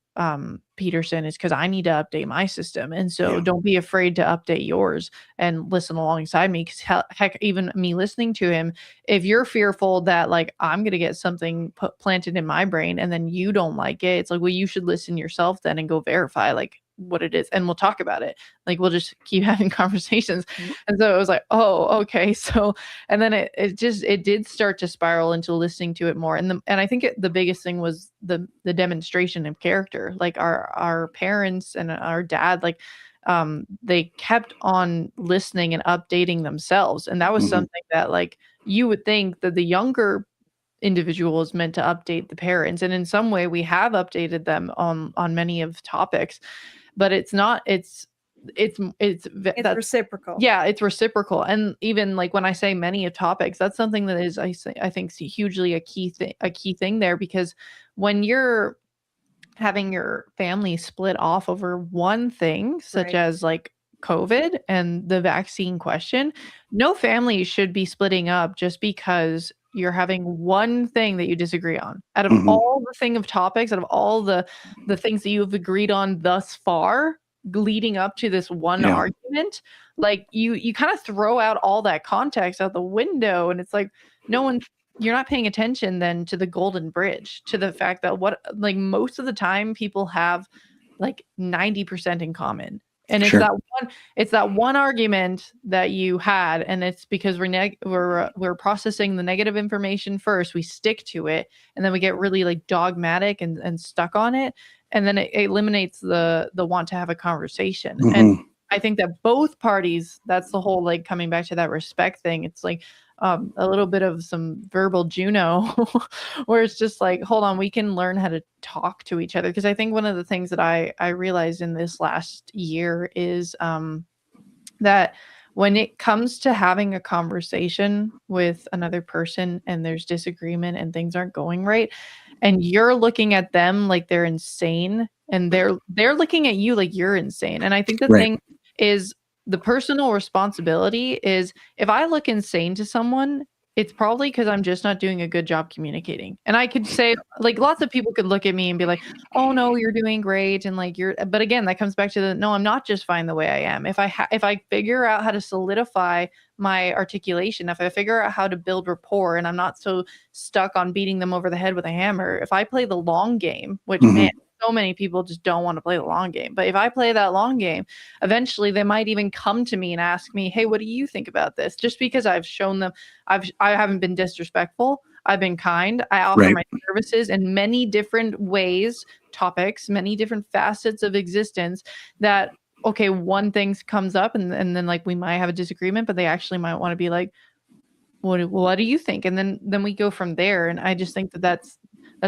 Peterson, is because I need to update my system. And so don't be afraid to update yours and listen alongside me. Because heck, even me listening to him, if you're fearful that like I'm going to get something planted in my brain and then you don't like it, it's like, well, you should listen yourself then and go verify like what it is, and we'll talk about it. Like we'll just keep having conversations. And so it was like, oh, okay. So, and then it did start to spiral into listening to it more. And I think the biggest thing was the demonstration of character. Like our parents and our dad, like they kept on listening and updating themselves. And that was something that like you would think that the younger individual is meant to update the parents. And in some way we have updated them on many of topics, but it's not, it's reciprocal. Yeah, it's reciprocal. And even like when I say many of topics, that's something that is, I think hugely a key thing there, because when you're having your family split off over one thing, such as like COVID and the vaccine question, no family should be splitting up just because you're having one thing that you disagree on. Out of all the thing of topics, out of all the things that you've agreed on thus far, leading up to this one argument, like you kind of throw out all that context out the window, and it's like you're not paying attention then to the golden bridge, to the fact that like most of the time people have like 90% in common. And it's that one argument that you had, and it's because we're processing the negative information first. We stick to it, and then we get really like dogmatic and stuck on it, and then it eliminates the want to have a conversation. And I think that both parties, that's the whole like coming back to that respect thing. It's like a little bit of some verbal Juno where it's just like, hold on, we can learn how to talk to each other. Because I think one of the things that I realized in this last year is that when it comes to having a conversation with another person and there's disagreement and things aren't going right, and you're looking at them like they're insane, and they're looking at you like you're insane. And I think the thing is, the personal responsibility is, if I look insane to someone, it's probably because I'm just not doing a good job communicating. And I could say, like, lots of people could look at me and be like, oh no, you're doing great. And like, but again, that comes back to no, I'm not just fine the way I am. If I figure out how to solidify my articulation, if I figure out how to build rapport and I'm not so stuck on beating them over the head with a hammer, if I play the long game, which man, so many people just don't want to play the long game. But if I play that long game, eventually they might even come to me and ask me, hey, what do you think about this? Just because I've shown them, I haven't been disrespectful. I've been kind. I offer my services in many different ways, topics, many different facets of existence that, okay, one thing comes up and then like we might have a disagreement, but they actually might want to be like, what do you think? And then we go from there. And I just think that's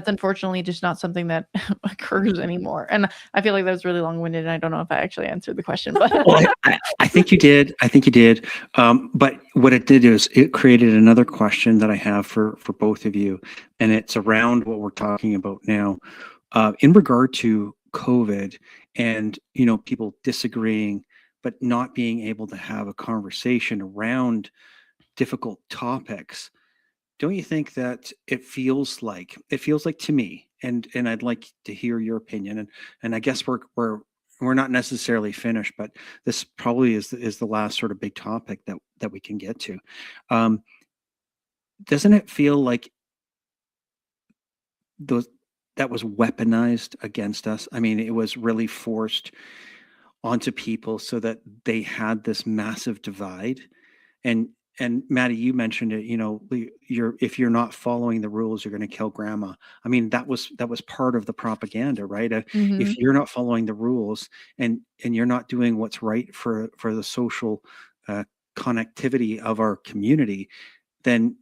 unfortunately just not something that occurs anymore. And I feel like that was really long-winded, and I don't know if I actually answered the question. But well, I think you did. But what it did is it created another question that I have for both of you, and it's around what we're talking about now, in regard to COVID and people disagreeing, but not being able to have a conversation around difficult topics. Don't you think that it feels like to me, and I'd like to hear your opinion, and I guess we're not necessarily finished, but this probably is the last sort of big topic that we can get to. Doesn't it feel like that was weaponized against us? I mean, it was really forced onto people so that they had this massive divide. And Maddy, you mentioned it, if you're not following the rules, you're going to kill grandma. I mean, that was part of the propaganda, right? If you're not following the rules and you're not doing what's right for the social connectivity of our community, then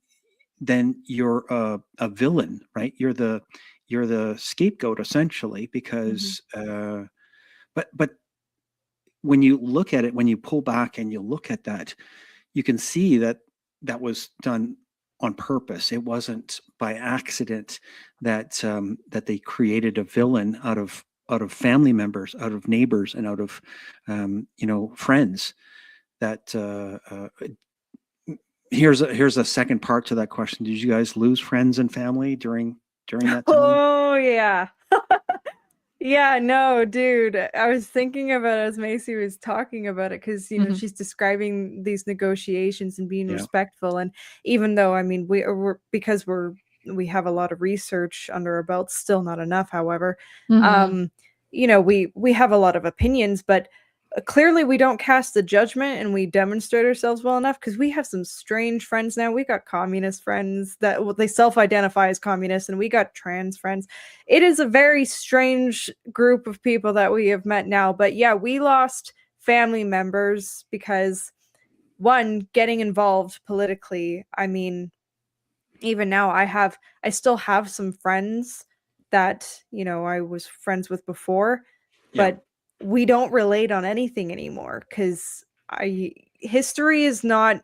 you're a villain, right? You're the scapegoat essentially, because but when you look at it, when you pull back and you look at that, you can see that was done on purpose. It wasn't by accident that they created a villain out of family members, out of neighbors, and out of friends. That here's a second part to that question. Did you guys lose friends and family during that time? Oh yeah. Yeah, no, dude. I was thinking about it as MayCee was talking about it, because she's describing these negotiations and being respectful. And even though, I mean, we have a lot of research under our belts, still not enough, however, we have a lot of opinions, but clearly we don't cast the judgment and we demonstrate ourselves well enough, because we have some strange friends now. We got communist friends that they self-identify as communists, and we got trans friends. It is a very strange group of people that we have met now. But yeah, we lost family members because, one, getting involved politically. I mean, even now I still have some friends that I was friends with before, but we don't relate on anything anymore, because history is not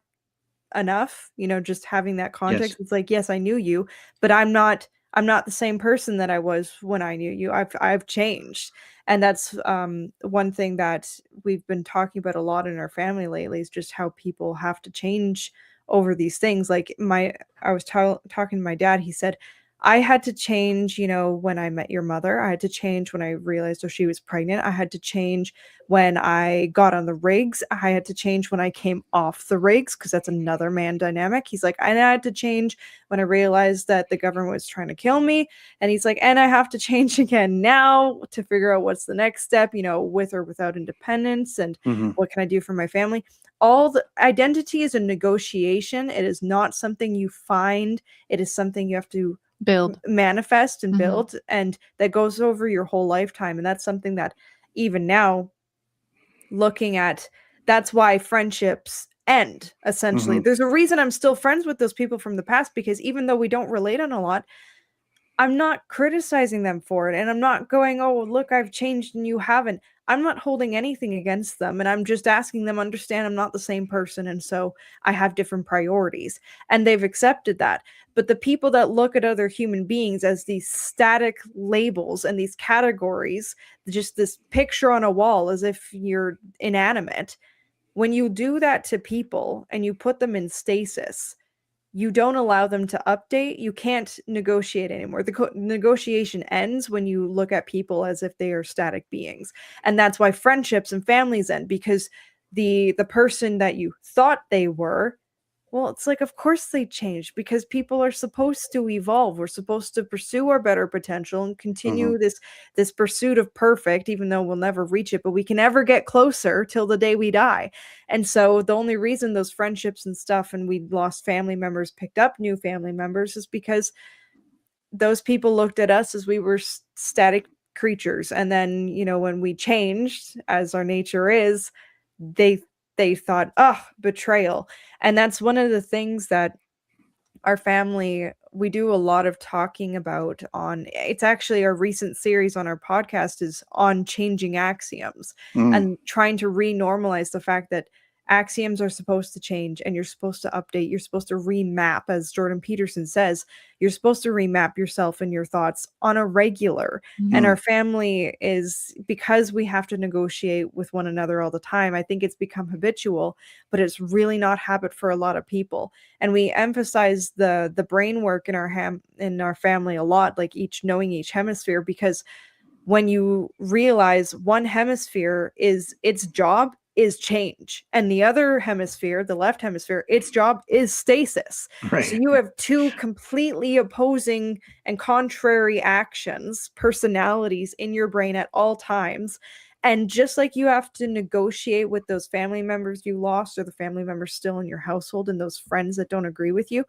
enough. Just having that context. It's like, yes, I knew you, but I'm not the same person that I was when I knew you. I've changed. And that's one thing that we've been talking about a lot in our family lately, is just how people have to change over these things. Like I was talking to my dad. He said, I had to change, when I met your mother. I had to change when I realized she was pregnant. I had to change when I got on the rigs. I had to change when I came off the rigs, because that's another man dynamic. He's like, and I had to change when I realized that the government was trying to kill me. And he's like, and I have to change again now to figure out what's the next step, with or without independence, and what can I do for my family. All the identity is a negotiation. It is not something you find. It is something you have to manifest and build, and that goes over your whole lifetime. And that's something that even now, looking at, that's why friendships end, essentially. There's a reason I'm still friends with those people from the past, because even though we don't relate on a lot, I'm not criticizing them for it, and I'm not going, oh, look, I've changed and you haven't. I'm not holding anything against them, and I'm just asking them, understand I'm not the same person, and so I have different priorities. And they've accepted that. But the people that look at other human beings as these static labels and these categories, just this picture on a wall as if you're inanimate, when you do that to people and you put them in stasis, you don't allow them to update. You can't negotiate anymore. The negotiation ends when you look at people as if they are static beings. And that's why friendships and families end, because the person that you thought they were, well, it's like, of course they change, because people are supposed to evolve. We're supposed to pursue our better potential and continue this pursuit of perfect, even though we'll never reach it, but we can never get closer till the day we die. And so the only reason those friendships and stuff, and we lost family members, picked up new family members, is because those people looked at us as we were static creatures. And then, when we changed, as our nature is, they thought, oh, betrayal. And that's one of the things that our family, we do a lot of talking about it's actually our recent series on our podcast is on changing axioms and trying to re-normalize the fact that axioms are supposed to change, and you're supposed to update. You're supposed to remap, as Jordan Peterson says. You're supposed to remap yourself and your thoughts on a regular. And our family is, because we have to negotiate with one another all the time, I think it's become habitual, but it's really not habit for a lot of people. And we emphasize the brain work in our family a lot, like knowing each hemisphere, because when you realize one hemisphere its job is change, and the other hemisphere, the left hemisphere, its job is stasis. Right. So you have two completely opposing and contrary actions, personalities in your brain at all times. And just like you have to negotiate with those family members you lost, or the family members still in your household, and those friends that don't agree with you,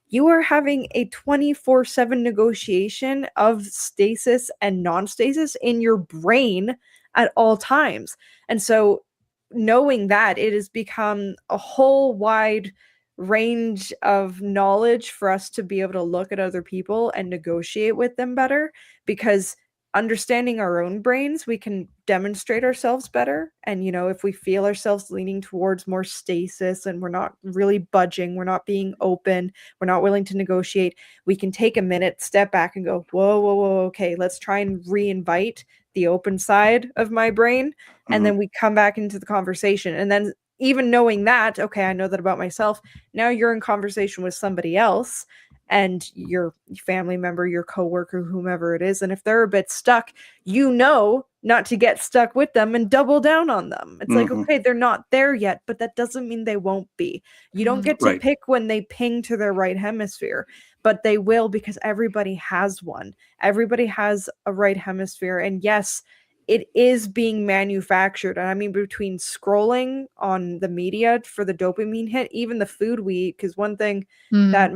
you are having a 24/7 negotiation of stasis and non-stasis in your brain at all times. And so knowing that, it has become a whole wide range of knowledge for us to be able to look at other people and negotiate with them better, because understanding our own brains, we can demonstrate ourselves better. And, if we feel ourselves leaning towards more stasis and we're not really budging, we're not being open, we're not willing to negotiate, we can take a minute, step back and go, whoa, whoa, whoa, okay, let's try and re-invite the open side of my brain. And then we come back into the conversation. And then, even knowing that, okay, I know that about myself, now you're in conversation with somebody else, and your family member, your coworker, whomever it is. And if they're a bit stuck, not to get stuck with them and double down on them. It's like, okay, they're not there yet, but that doesn't mean they won't be. You don't get to pick when they ping to their right hemisphere, but they will, because everybody has one. Everybody has a right hemisphere. And yes, it is being manufactured. And I mean, between scrolling on the media for the dopamine hit, even the food we eat, because one thing that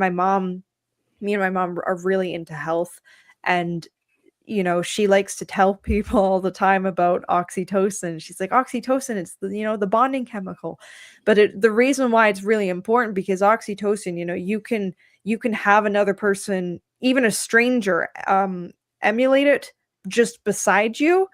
me and my mom are really into health, and she likes to tell people all the time about oxytocin. She's like, oxytocin, it's the bonding chemical. But the reason why it's really important, because oxytocin, you can have another person, even a stranger, emulate it just beside you,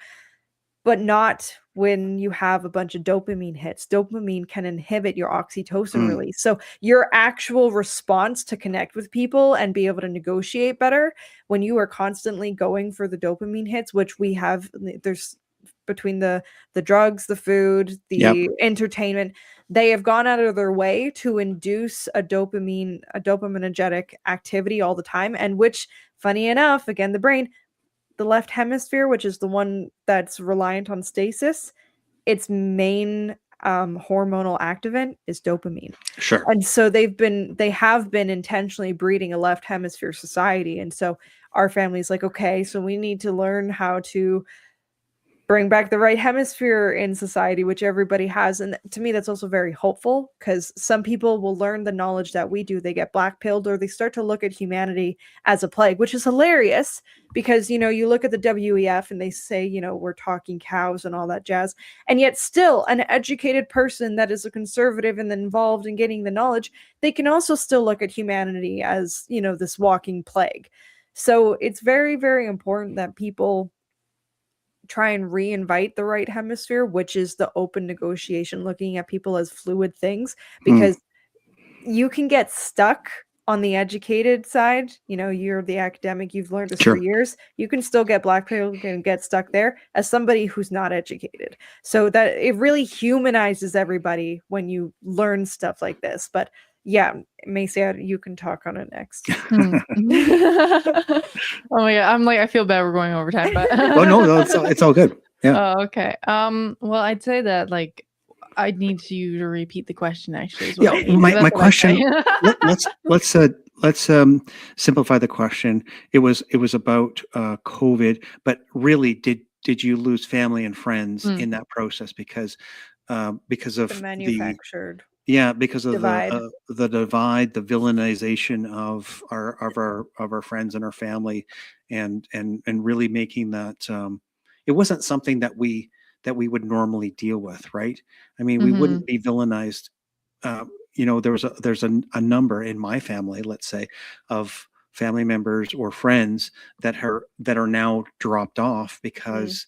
but not when you have a bunch of dopamine hits. Dopamine can inhibit your oxytocin release. So your actual response to connect with people and be able to negotiate better, when you are constantly going for the dopamine hits, which we have, there's between the drugs, the food, the entertainment, they have gone out of their way to induce a dopaminergic activity all the time. And which, funny enough, again, the brain, the left hemisphere, which is the one that's reliant on stasis, its main hormonal activant is dopamine. Sure. And so they have been intentionally breeding a left hemisphere society. And so our family's like, okay, so we need to learn how to bring back the right hemisphere in society, which everybody has. And to me, that's also very hopeful, because some people will learn the knowledge that we do. They get blackpilled, or they start to look at humanity as a plague, which is hilarious, because, you look at the WEF and they say, we're talking cows and all that jazz. And yet still, an educated person that is a conservative and involved in getting the knowledge, they can also still look at humanity as, this walking plague. So it's very, very important that people try and re-invite the right hemisphere, which is the open negotiation, looking at people as fluid things, because you can get stuck on the educated side, you're the academic, you've learned this Sure. for years, you can still get blackpilled and get stuck there as somebody who's not educated. So that it really humanizes everybody when you learn stuff like this. But yeah, MayCee, you can talk on it next. Oh my God, I feel bad we're going over time, but oh no, it's all good. Yeah. Oh, okay. Well, I'd say that I need you to repeat the question. Actually, Yeah. My question. let's simplify the question. It was about COVID, but really, did you lose family and friends in that process because of the manufactured? Because of divide. the divide, the villainization of our friends and our family, and really making that it wasn't something that we would normally deal with, right? I mean, we wouldn't be villainized. There's a number in my family, let's say, of family members or friends that are now dropped off because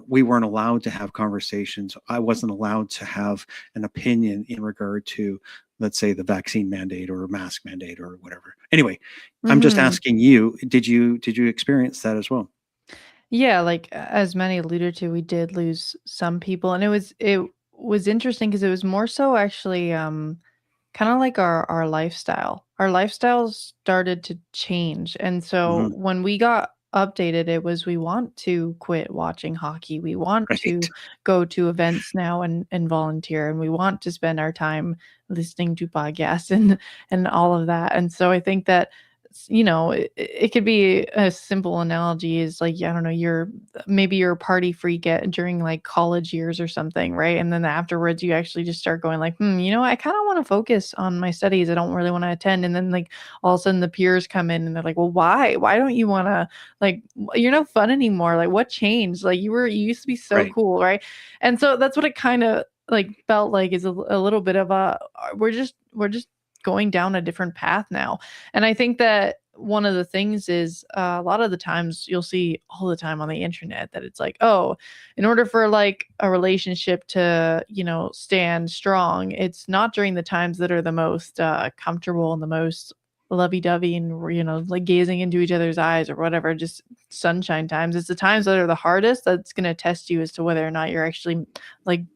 we weren't allowed to have conversations. I wasn't allowed to have an opinion in regard to, let's say, the vaccine mandate or mask mandate or whatever. Anyway, I'm just asking you, did you experience that as well? Yeah, as Maddy alluded to, we did lose some people, and it was interesting because it was more so actually kind of like our lifestyle. Our lifestyle started to change, and so when we got updated, it was we want to quit watching hockey, we want to go to events now and volunteer, and we want to spend our time listening to podcasts and all of that. And so I think that it could be a simple analogy is I don't know, you're a party freak during college years or something, right? And then afterwards you actually just start going I kind of want to focus on my studies, I don't really want to attend. And then all of a sudden the peers come in and they're like, well, why don't you want to, you're not fun anymore, what changed? You used to be so cool, right? And so that's what it kind of felt like, is a little bit of we're just going down a different path now. And I think that one of the things is a lot of the times you'll see all the time on the internet that it's in order for a relationship to stand strong, it's not during the times that are the most comfortable and the most lovey-dovey and gazing into each other's eyes or whatever, just sunshine times. It's the times that are the hardest that's going to test you as to whether or not you're actually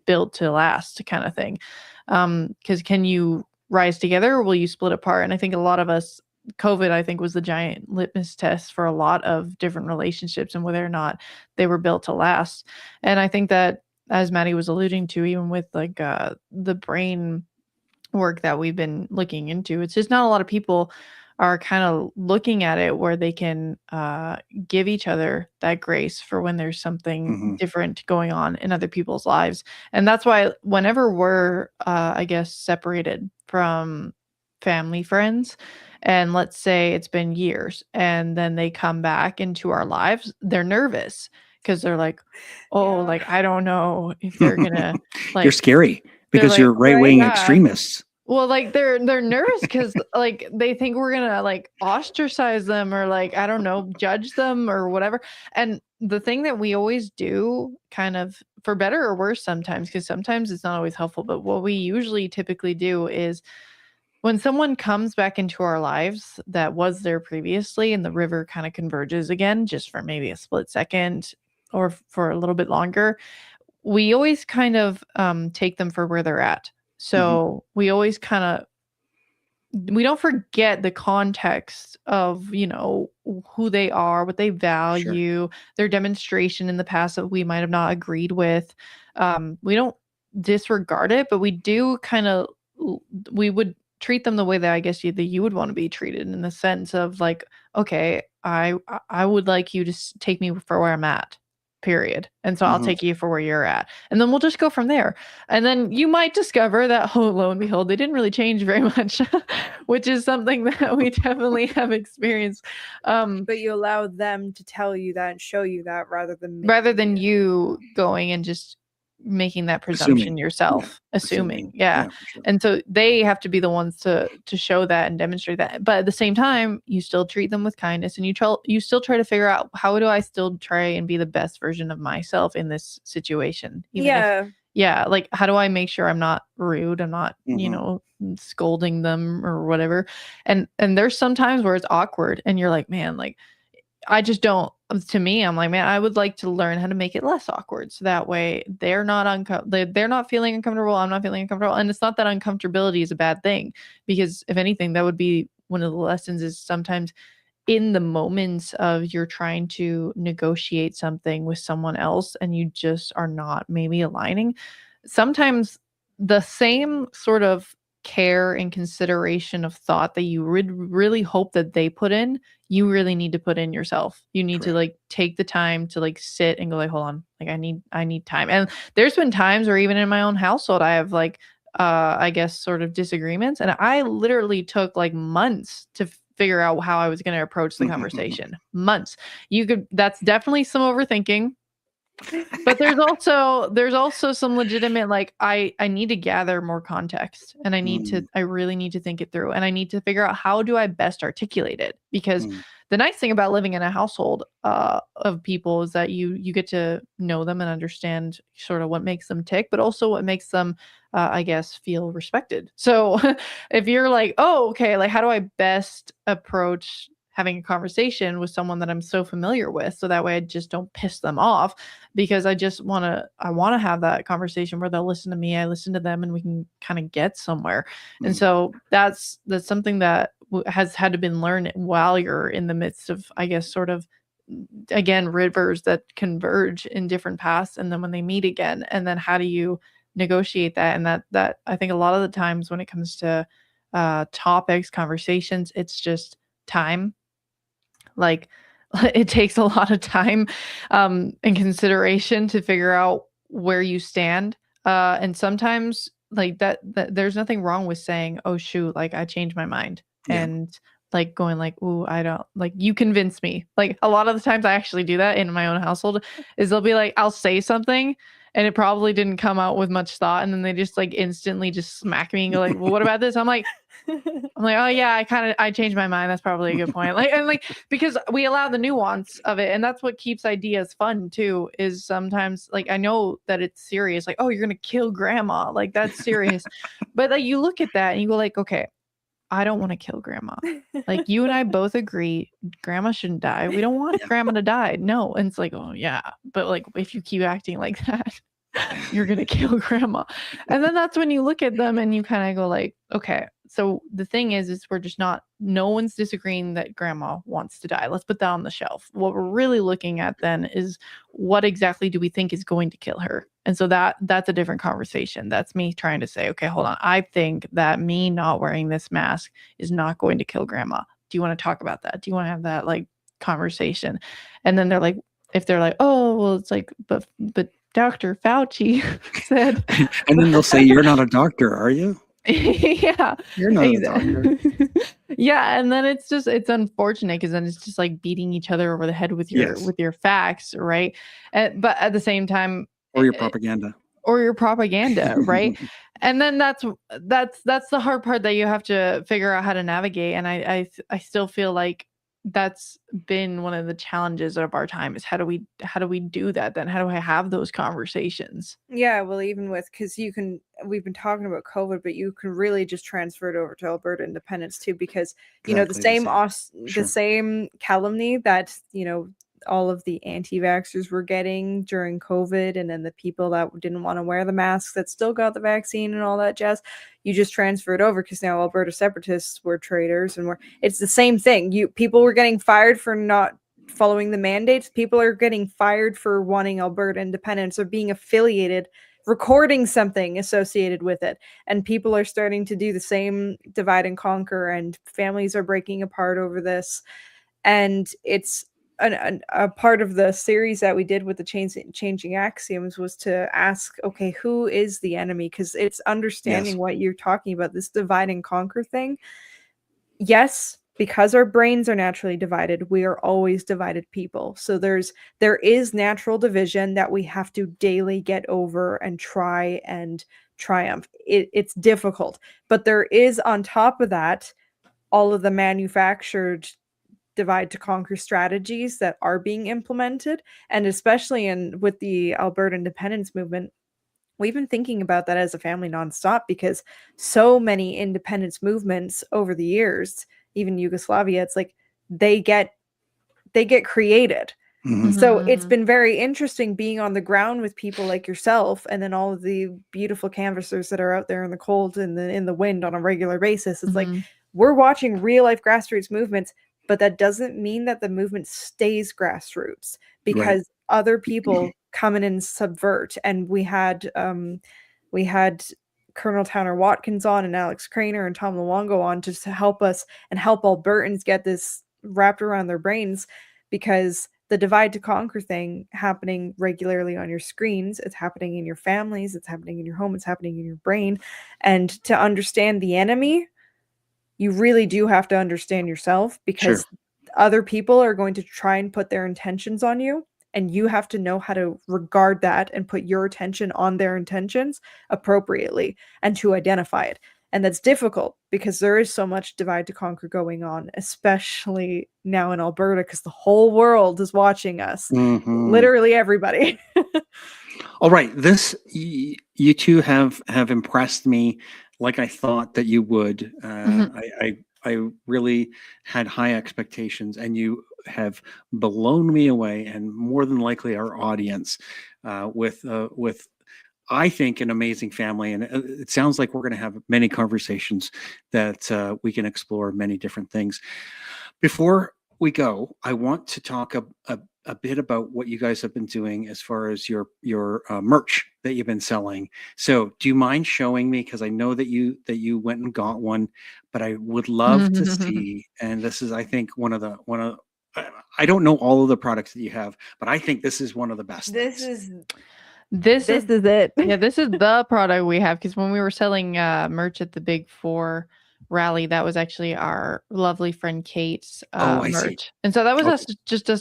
built to last, kind of thing. Because can you rise together or will you split apart? And I think a lot of us, COVID, I think, was the giant litmus test for a lot of different relationships and whether or not they were built to last. And I think that, as Maddy was alluding to, even with the brain work that we've been looking into, it's just not a lot of people are kind of looking at it where they can give each other that grace for when there's something different going on in other people's lives. And that's why whenever we're, I guess, separated from family, friends, and let's say it's been years and then they come back into our lives, they're nervous because they're like, oh, I don't know if they're gonna you're scary because you're right-wing extremists. Well, they're nervous because they think we're gonna ostracize them or I don't know, judge them or whatever. And the thing that we always do, kind of for better or worse sometimes, because sometimes it's not always helpful, but what we usually typically do is when someone comes back into our lives that was there previously and the river kind of converges again, just for maybe a split second or for a little bit longer, we always kind of take them for where they're at. So we always we don't forget the context of, who they are, what they value, their demonstration in the past that we might have not agreed with. We don't disregard it, but we do we would treat them the way that I guess you would want to be treated, in the sense of okay, I would like you to take me for where I'm at. Period. And so I'll take you for where you're at. And then we'll just go from there. And then you might discover that, oh, lo and behold, they didn't really change very much, which is something that we definitely have experienced. But you allow them to tell you that and show you that rather than you going and just making that presumption yourself, assuming. Yeah. Sure. And so they have to be the ones to show that and demonstrate that. But at the same time, you still treat them with kindness, and you still try to figure out, how do I still try and be the best version of myself in this situation? Even if, yeah, like how do I make sure I'm not rude, I'm not, you know, scolding them or whatever. And there's some times where it's awkward and you're like, man, like I just don't, to me, I'm like, man, I would like to learn how to make it less awkward. So that way they're not they're not feeling uncomfortable. I'm not feeling uncomfortable. And it's not that uncomfortability is a bad thing, because if anything, that would be one of the lessons, is sometimes in the moments of you're trying to negotiate something with someone else and you just are not maybe aligning, sometimes the same sort of care and consideration of thought that you would really hope that they put in, you really need to put in yourself. You need to like take the time to like sit and go like, hold on, like I need time. And there's been times where even in my own household, I have like I guess sort of disagreements, and I literally took like months to figure out how I was going to approach the conversation. Months. That's definitely some overthinking. But there's also some legitimate, like I need to gather more context, and I really need to think it through, and I need to figure out how do I best articulate it, because the nice thing about living in a household of people is that you get to know them and understand sort of what makes them tick, but also what makes them I guess feel respected. So if you're like, oh, okay, like how do I best approach having a conversation with someone that I'm so familiar with, so that way I just don't piss them off, because I want to have that conversation where they'll listen to me, I listen to them, and we can kind of get somewhere. And so that's something that has had to been learned while you're in the midst of, I guess, sort of, again, rivers that converge in different paths, and then when they meet again, and then how do you negotiate that? And that I think a lot of the times when it comes to topics, conversations, it's just time. Like it takes a lot of time and consideration to figure out where you stand. And sometimes like that there's nothing wrong with saying, oh shoot, like I changed my mind. And like going like, ooh, I don't, like, you convince me. Like a lot of the times I actually do that in my own household, is they'll be like, I'll say something and it probably didn't come out with much thought, and then they just like instantly just smack me and go like, well, what about this? I'm like, oh yeah, I changed my mind. That's probably a good point. Like, and like, because we allow the nuance of it, and that's what keeps ideas fun too, is sometimes like, I know that it's serious, like, oh, you're gonna kill grandma, like that's serious. But like you look at that and you go like, okay, I don't want to kill grandma. Like you and I both agree grandma shouldn't die. We don't want grandma to die. No. And it's like, oh yeah, but like if you keep acting like that, you're gonna kill grandma. And then that's when you look at them and you kind of go like, okay, so the thing is no one's disagreeing that grandma wants to die. Let's put that on the shelf. What we're really looking at then is, what exactly do we think is going to kill her? And so that's a different conversation. That's me trying to say, okay, hold on, I think that me not wearing this mask is not going to kill grandma. Do you want to talk about that? Do you want to have that like conversation? And then they're like, if they're like, oh, well, it's like, but Dr. Fauci said. And then they'll say, you're not a doctor, are you? Yeah. You're not a doctor. Yeah. And then it's unfortunate, because then it's just like beating each other over the head with your facts, right? But at the same time, or your propaganda. Right? And then that's the hard part that you have to figure out how to navigate. And I still feel like that's been one of the challenges of our time, is how do we do that then? How do I have those conversations? Yeah, well, even with, because we've been talking about COVID, but you can really just transfer it over to Alberta independence too, because the same calumny that all of the anti-vaxxers were getting during COVID, and then the people that didn't want to wear the masks that still got the vaccine and all that jazz, you just transfer it over, because now Alberta separatists were traitors, and it's the same thing. People were getting fired for not following the mandates. People are getting fired for wanting Alberta independence or being affiliated, recording something associated with it, and people are starting to do the same, divide and conquer, and families are breaking apart over this. And it's a part of the series that we did with the changing axioms was to ask, okay, who is the enemy? Because it's understanding what you're talking about, this divide and conquer thing. Yes, because our brains are naturally divided, we are always divided people. So there is natural division that we have to daily get over and try and triumph. It's difficult, but there is, on top of that, all of the manufactured divide to conquer strategies that are being implemented. And especially with the Alberta independence movement, we've been thinking about that as a family nonstop, because so many independence movements over the years, even Yugoslavia, it's like they get created. So it's been very interesting being on the ground with people like yourself, and then all of the beautiful canvassers that are out there in the cold and in the wind on a regular basis. It's like we're watching real life grassroots movements, but that doesn't mean that the movement stays grassroots, because other people come in and subvert. And we had Colonel Towner Watkins on, and Alex Craner and Tom Luongo on, just to help us and help Albertans get this wrapped around their brains, because the divide to conquer thing happening regularly on your screens, it's happening in your families, it's happening in your home, it's happening in your brain. And to understand the enemy, you really do have to understand yourself, because other people are going to try and put their intentions on you, and you have to know how to regard that and put your attention on their intentions appropriately and to identify it. And that's difficult, because there is so much divide to conquer going on, especially now in Alberta, because the whole world is watching us. Literally everybody. All right. You two have impressed me like I thought that you would. I really had high expectations, and you have blown me away, and more than likely our audience, with I think an amazing family. And it sounds like we're going to have many conversations that we can explore many different things. Before we go, I want to talk a bit about what you guys have been doing as far as your merch that you've been selling. So do you mind showing me? Because I know that you went and got one, but I would love to see. And this is, I think, one of I don't know all of the products that you have, but I think this is one of the best. This is it. Yeah, this is the product we have, because when we were selling merch at the Big Four rally, that was actually our lovely friend Kate's merch. And so that was us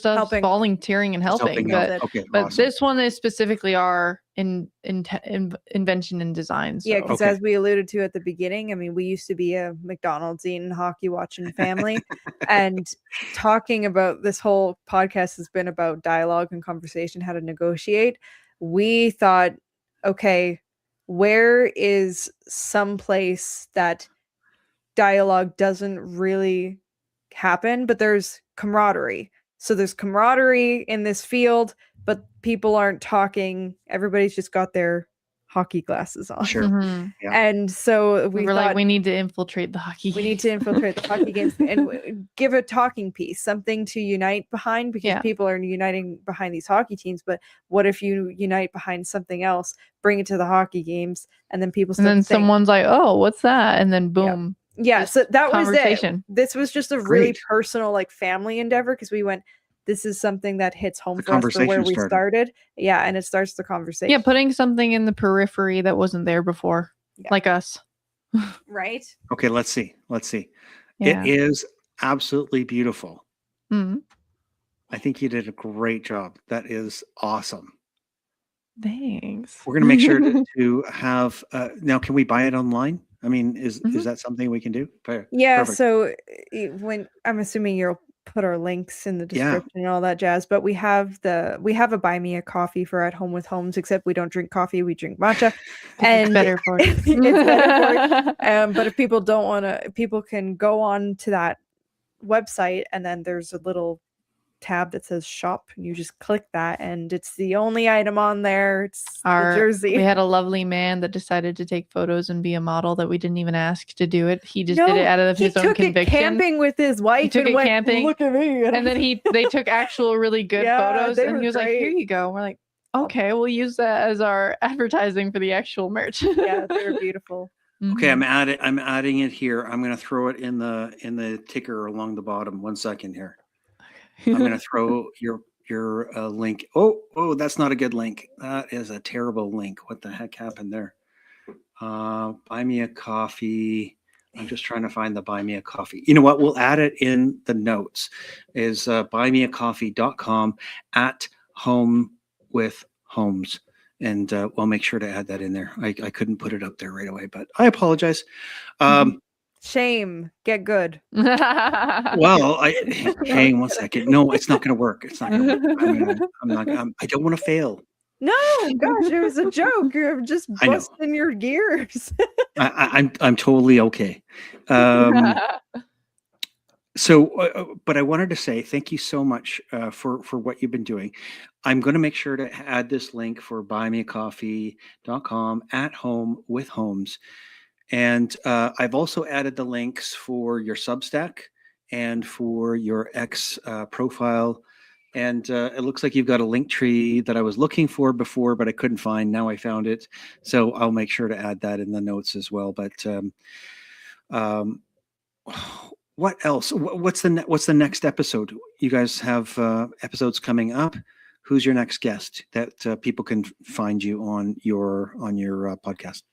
helping, volunteering and helping. But awesome. This one is specifically our invention and design. So. Yeah, because as we alluded to at the beginning, I mean, we used to be a McDonald's eating, hockey watching family. And talking about this whole podcast has been about dialogue and conversation, how to negotiate. We thought, okay, where is some place that dialogue doesn't really happen, but there's camaraderie. So there's camaraderie in this field, but people aren't talking. Everybody's just got their hockey glasses on. Yeah. And so we were like, we need to infiltrate the hockey. We need to infiltrate the hockey games and give a talking piece, something to unite behind, because people are uniting behind these hockey teams. But what if you unite behind something else, bring it to the hockey games, and then people start someone's like, oh, what's that? And then boom. Yeah, so that was it. This was just a really personal, like, family endeavor, because we went, this is something that hits home for us for where we started. Yeah, and it starts the conversation. Yeah, putting something in the periphery that wasn't there before, like us. Right? Okay, let's see. Yeah. It is absolutely beautiful. I think you did a great job. That is awesome. Thanks. We're going to make sure to have, now, can we buy it online? I mean, is that something we can do? Yeah, perfect. So when I'm assuming you'll put our links in the description and all that jazz, but we have a buy me a coffee for At Home with Holmes, except we don't drink coffee, we drink matcha. And it's better for you. It's better for you. But if people don't want to, people can go on to that website, and then there's a little tab that says shop, and you just click that, and it's the only item on there. It's the jersey. We had a lovely man that decided to take photos and be a model that we didn't even ask to do it. He just did it out of his own conviction. He took it camping with his wife. He took it camping. Look at me. And then they took actual really good photos, and he was like, here you go. And we're like, okay, we'll use that as our advertising for the actual merch. Yeah, they were beautiful. Okay, I'm adding it here. I'm going to throw it in the ticker along the bottom. 1 second here. I'm going to throw your link. Oh, that's not a good link. That is a terrible link. What the heck happened there? Buy me a coffee. I'm just trying to find the buy me a coffee. You know what? We'll add it in the notes. Is buymeacoffee.com at Home with Holmes. And we'll make sure to add that in there. I couldn't put it up there right away, but I apologize. Shame. Get good. Well, hang 1 second. No, it's not going to work. It's not going to work. I don't want to fail. No, gosh, it was a joke. You're just busting your gears. I'm totally okay. So, but I wanted to say thank you so much for what you've been doing. I'm going to make sure to add this link for buymeacoffee.com at home with Holmes. And I've also added the links for your Substack and for your X profile. And it looks like you've got a link tree that I was looking for before, but I couldn't find. Now I found it. So I'll make sure to add that in the notes as well. But what else? What's the next episode? You guys have episodes coming up. Who's your next guest that people can find you on your podcast?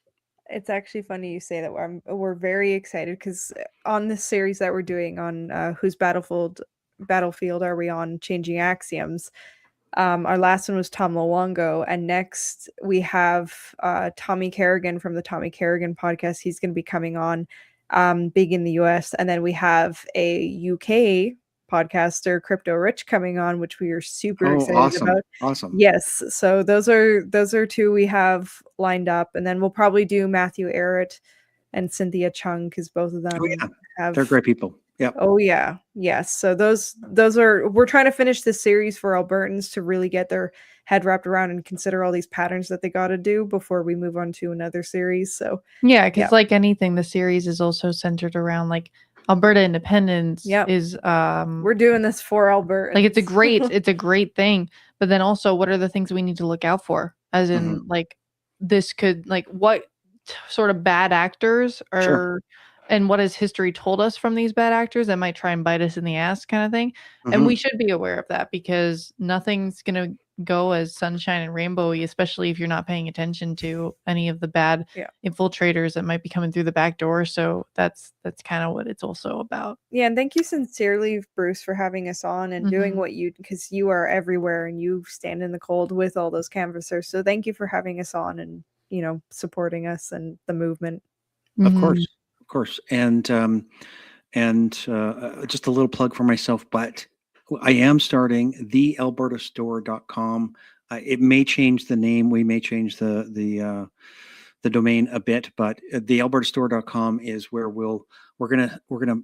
It's actually funny you say that. We're very excited because on this series that we're doing on whose battlefield are we on, changing axioms. Our last one was Tom Luongo, and next we have Tommy Kerrigan from the Tommy Kerrigan podcast. He's going to be coming on, big in the US, and then we have a UK podcaster, Crypto Rich, coming on, which we are super excited about. Awesome. Yes, so those are two we have lined up, and then we'll probably do Matthew Arrett and Cynthia Chung because both of them they're great people. Yeah. Oh yeah. Yes. So those are, we're trying to finish this series for Albertans to really get their head wrapped around and consider all these patterns that they got to do before we move on to another series. So yeah, because like anything, the series is also centered around like Alberta independence. Is we're doing this for Alberta. Like it's a great thing. But then also, what are the things we need to look out for? As in, like this could what sort of bad actors are. And what has history told us from these bad actors that might try and bite us in the ass kind of thing. And we should be aware of that because nothing's going to go as sunshine and rainbowy, especially if you're not paying attention to any of the bad infiltrators that might be coming through the back door. So that's kind of what it's also about. Yeah. And thank you sincerely, Bruce, for having us on and doing what because you are everywhere and you stand in the cold with all those canvassers. So thank you for having us on and, supporting us and the movement. Of course. And just a little plug for myself, but I am starting thealbertastore.com. It may change the name. We may change the domain a bit, but thealbertastore.com is where we're going to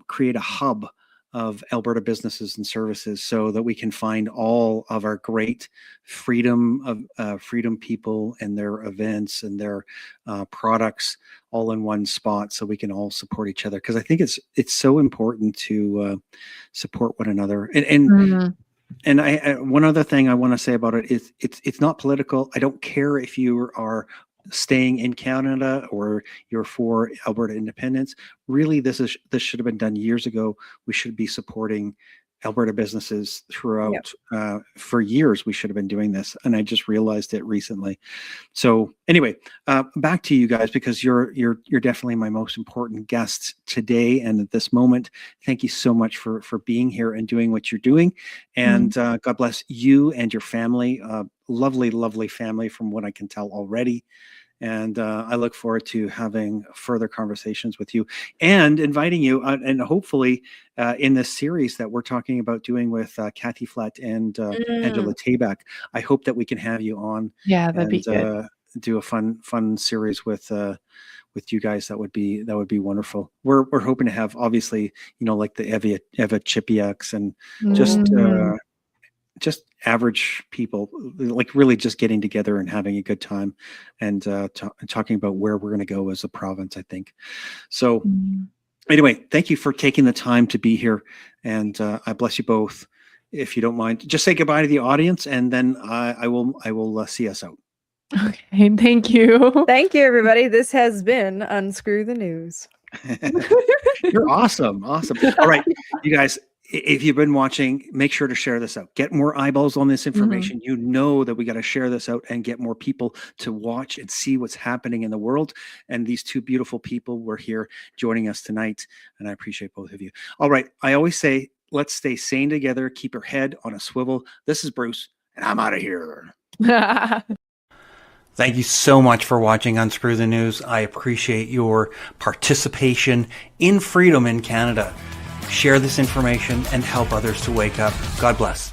create a hub of Alberta businesses and services so that we can find all of our great freedom people and their events and their products all in one spot so we can all support each other. Because I think it's so important to support one another. And I one other thing I want to say about it is it's not political. I don't care if you are staying in Canada or you're for Alberta independence. Really, this should have been done years ago. We should be supporting Alberta businesses throughout. For years we should have been doing this, and I just realized it recently. So anyway, back to you guys, because you're definitely my most important guest today and at this moment. Thank you so much for being here and doing what you're doing, and God bless you and your family. Lovely family from what I can tell already. And I look forward to having further conversations with you and inviting you, and hopefully in this series that we're talking about doing with Kathy Flett and Angela Tabak. I hope that we can have you on. Yeah, that'd be good. Do a fun series with you guys. That would be wonderful. We're hoping to have, obviously, like the Eva Chipiaks and just average people, like really just getting together and having a good time and talking about where we're going to go as a province, I think. So anyway, thank you for taking the time to be here, and I bless you both. If you don't mind, just say goodbye to the audience, and then I will see us out. Okay, thank you. Thank you, everybody. This has been Unscrew the News. You're awesome. All right, you guys, if you've been watching, make sure to share this out. Get more eyeballs on this information. You know that we got to share this out and get more people to watch and see what's happening in the world. And these two beautiful people were here joining us tonight, and I appreciate both of you. All right, I always say, let's stay sane together. Keep your head on a swivel. This is Bruce, and I'm out of here. Thank you so much for watching Unscrew the News. I appreciate your participation in freedom in Canada. Share this information and help others to wake up. God bless.